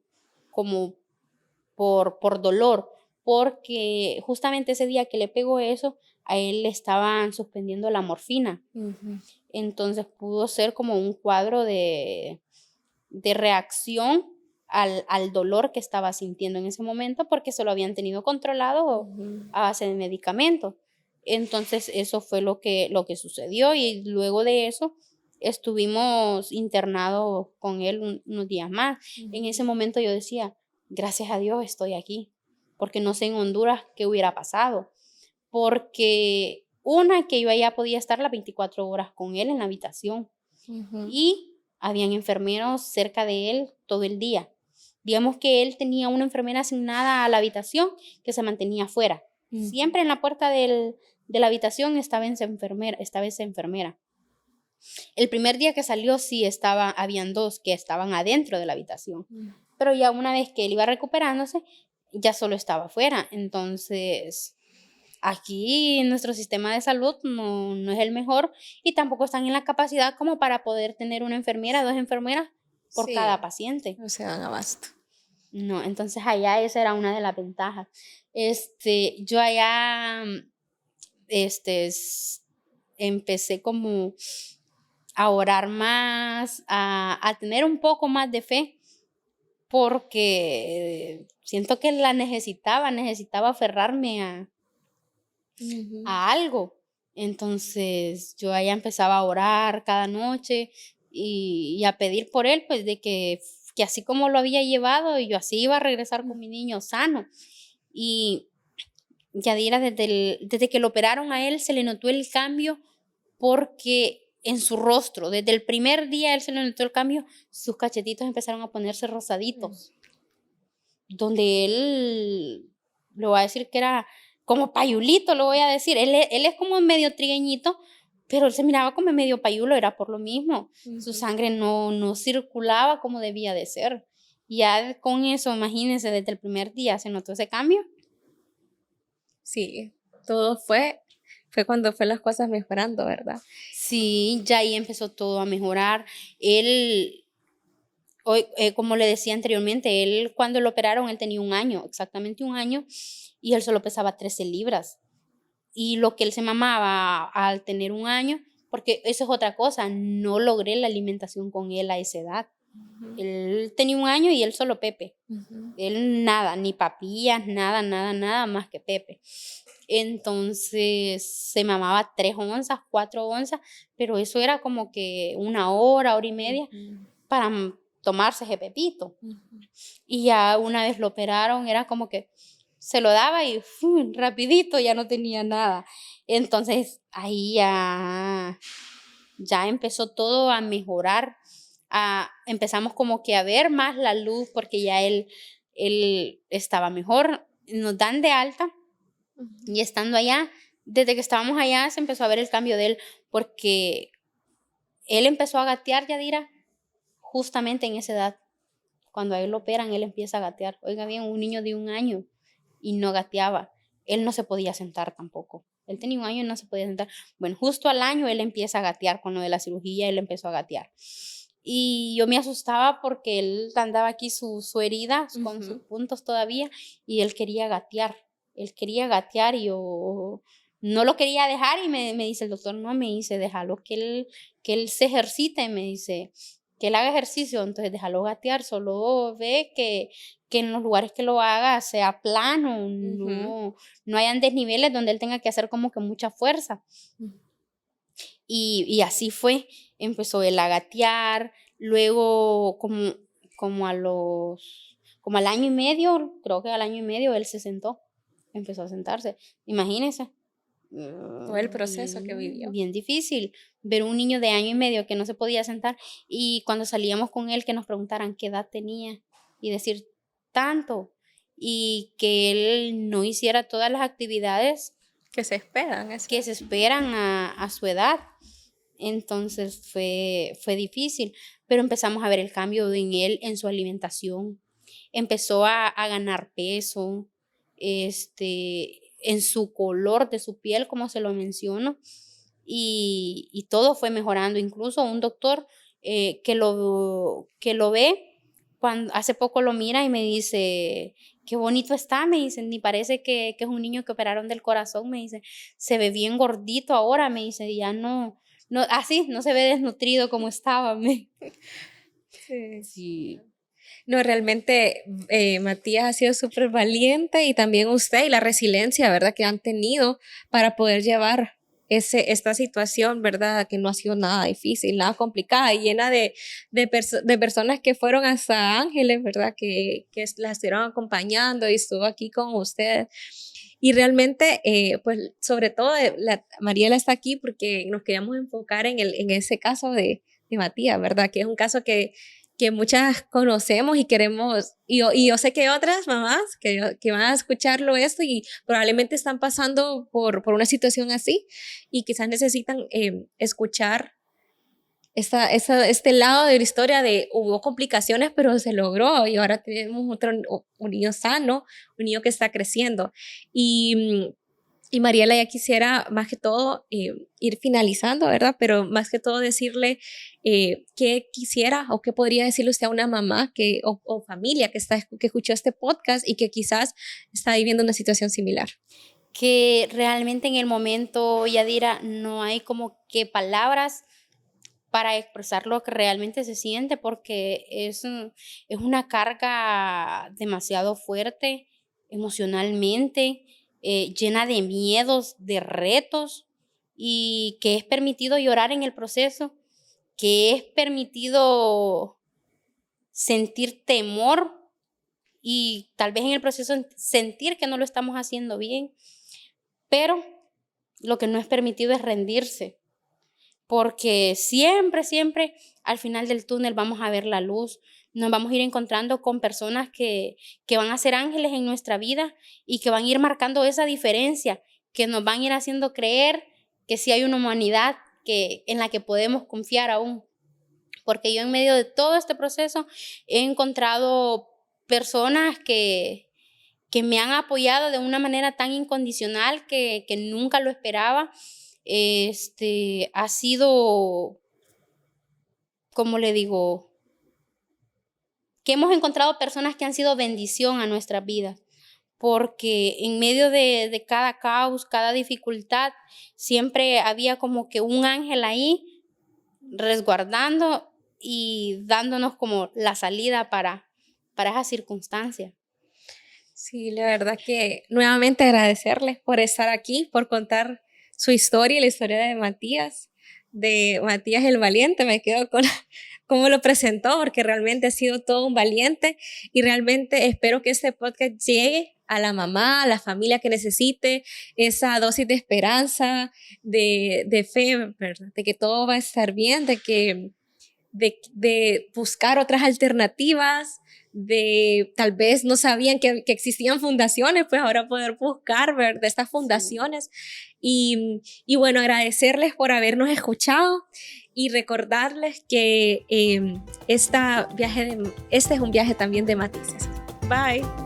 por dolor, porque justamente ese día que le pegó eso, a él le estaban suspendiendo la morfina. Entonces pudo ser como un cuadro de reacción al dolor que estaba sintiendo en ese momento, porque se lo habían tenido controlado a base de medicamentos. Entonces eso fue lo que sucedió, y luego de eso estuvimos internados con él unos días más. En ese momento yo decía, gracias a Dios estoy aquí, porque no sé en Honduras qué hubiera pasado, porque que yo ya podía estar las 24 horas con él en la habitación, y habían enfermeros cerca de él todo el día. Digamos que él tenía una enfermera asignada a la habitación que se mantenía afuera. Siempre en la puerta de la habitación estaba esa enfermera. El primer día que salió habían dos que estaban adentro de la habitación. Pero ya una vez que él iba recuperándose, ya solo estaba afuera. Entonces, aquí nuestro sistema de salud no es el mejor, y tampoco están en la capacidad como para poder tener una enfermera, 2 enfermeras por cada paciente. No se dan abasto. No, entonces allá esa era una de las ventajas. Yo allá empecé como a orar más, a tener un poco más de fe, porque siento que la necesitaba aferrarme a algo. Entonces yo allá empezaba a orar cada noche y a pedir por él, pues de que así como lo había llevado, yo así iba a regresar con mi niño sano. Y Yadira, desde que lo operaron a él, se le notó el cambio porque en su rostro, desde el primer día él se le notó el cambio, sus cachetitos empezaron a ponerse rosaditos, donde él, lo voy a decir que era como payulito, lo voy a decir, él es como medio trigueñito, pero él se miraba como medio payulo, era por lo mismo, su sangre no circulaba como debía de ser. Y ya con eso, imagínense, desde el primer día se notó ese cambio. Sí, todo fue cuando fue las cosas mejorando, ¿verdad? Sí, ya ahí empezó todo a mejorar. Él, hoy, como le decía anteriormente, él cuando lo operaron, él tenía 1 año, exactamente 1 año, y él solo pesaba 13 libras. Y lo que él se mamaba al tener 1 año, porque eso es otra cosa, no logré la alimentación con él a esa edad. Él tenía 1 año y él solo Pepe. Él nada, ni papillas, nada más que Pepe. Entonces se mamaba 3 onzas, 4 onzas, pero eso era como que 1 hora, hora y media para tomarse ese pepito. Y ya una vez lo operaron, era como que se lo daba y rapidito ya no tenía nada. Entonces ahí ya empezó todo a mejorar. Empezamos como que a ver más la luz porque ya él estaba mejor. Nos dan de alta y estando allá, desde que estábamos allá se empezó a ver el cambio de él porque él empezó a gatear, Yadira, justamente en esa edad. Cuando a él lo operan, él empieza a gatear. Oiga bien, un niño de 1 año y no gateaba. Él no se podía sentar tampoco. Él tenía 1 año y no se podía sentar. Bueno, justo al año él empieza a gatear con lo de la cirugía, él empezó a gatear. Y yo me asustaba porque él andaba aquí su herida con sus puntos todavía y él quería gatear. Él quería gatear y yo no lo quería dejar y me dice el doctor, no, me dice, déjalo que él se ejercite, me dice, que él haga ejercicio, entonces déjalo gatear, solo ve que en los lugares que lo haga sea plano, no hayan desniveles donde él tenga que hacer como que mucha fuerza. Y así fue, empezó él a gatear, luego como como al año y medio, creo que al año y medio él se sentó, empezó a sentarse, imagínense. Todo el proceso que vivió. Bien difícil ver un niño de año y medio que no se podía sentar y cuando salíamos con él que nos preguntaran qué edad tenía y decir tanto y que él no hiciera todas las actividades Que se esperan. que se esperan a su edad. Entonces fue difícil, pero empezamos a ver el cambio en él, en su alimentación. Empezó a ganar peso, en su color de su piel, como se lo menciono, y todo fue mejorando. Incluso un doctor que lo ve, cuando hace poco lo mira y me dice, qué bonito está, me dice, ni parece que es un niño que operaron del corazón, me dice, se ve bien gordito ahora, me dice, ya así, no se ve desnutrido como estaba. Sí. No, realmente Matías ha sido súper valiente y también usted y la resiliencia, ¿verdad? Que han tenido para poder llevar esta situación, ¿verdad? Que no ha sido nada difícil, nada complicada y llena de personas que fueron hasta ángeles, ¿verdad? Que las estuvieron acompañando y estuvo aquí con usted. Y realmente, pues sobre todo, Mariela está aquí porque nos queríamos enfocar en ese caso de Matías, ¿verdad? Que es un caso que muchas conocemos y queremos, y yo sé que otras mamás que van a escucharlo esto y probablemente están pasando por una situación así y quizás necesitan escuchar este lado de la historia de hubo complicaciones, pero se logró y ahora tenemos un niño sano, un niño que está creciendo. Y Mariela, ya quisiera más que todo ir finalizando, ¿verdad? Pero más que todo decirle qué quisiera o qué podría decirle usted a una mamá o familia que escuchó este podcast y que quizás está viviendo una situación similar. Que realmente en el momento, Yadira, no hay como que palabras para expresar lo que realmente se siente porque es una carga demasiado fuerte emocionalmente, llena de miedos, de retos, y que es permitido llorar en el proceso, que es permitido sentir temor y tal vez en el proceso sentir que no lo estamos haciendo bien, pero lo que no es permitido es rendirse, porque siempre, siempre al final del túnel vamos a ver la luz, nos vamos a ir encontrando con personas que van a ser ángeles en nuestra vida y que van a ir marcando esa diferencia, que nos van a ir haciendo creer que sí hay una humanidad en la que podemos confiar aún. Porque yo en medio de todo este proceso he encontrado personas que me han apoyado de una manera tan incondicional que nunca lo esperaba. Ha sido, ¿cómo le digo? Que hemos encontrado personas que han sido bendición a nuestras vidas, porque en medio de cada caos, cada dificultad, siempre había como que un ángel ahí resguardando y dándonos como la salida para esa circunstancia. Sí, la verdad que nuevamente agradecerles por estar aquí, por contar su historia y la historia de Matías el Valiente. Me quedo con cómo lo presentó, porque realmente ha sido todo un valiente y realmente espero que este podcast llegue a la mamá, a la familia que necesite esa dosis de esperanza, de fe, ¿verdad? De que todo va a estar bien, de buscar otras alternativas, de tal vez no sabían que existían fundaciones, pues ahora poder buscar, ver de estas fundaciones. Sí. Y bueno, agradecerles por habernos escuchado y recordarles que este es un viaje también de matices. Bye.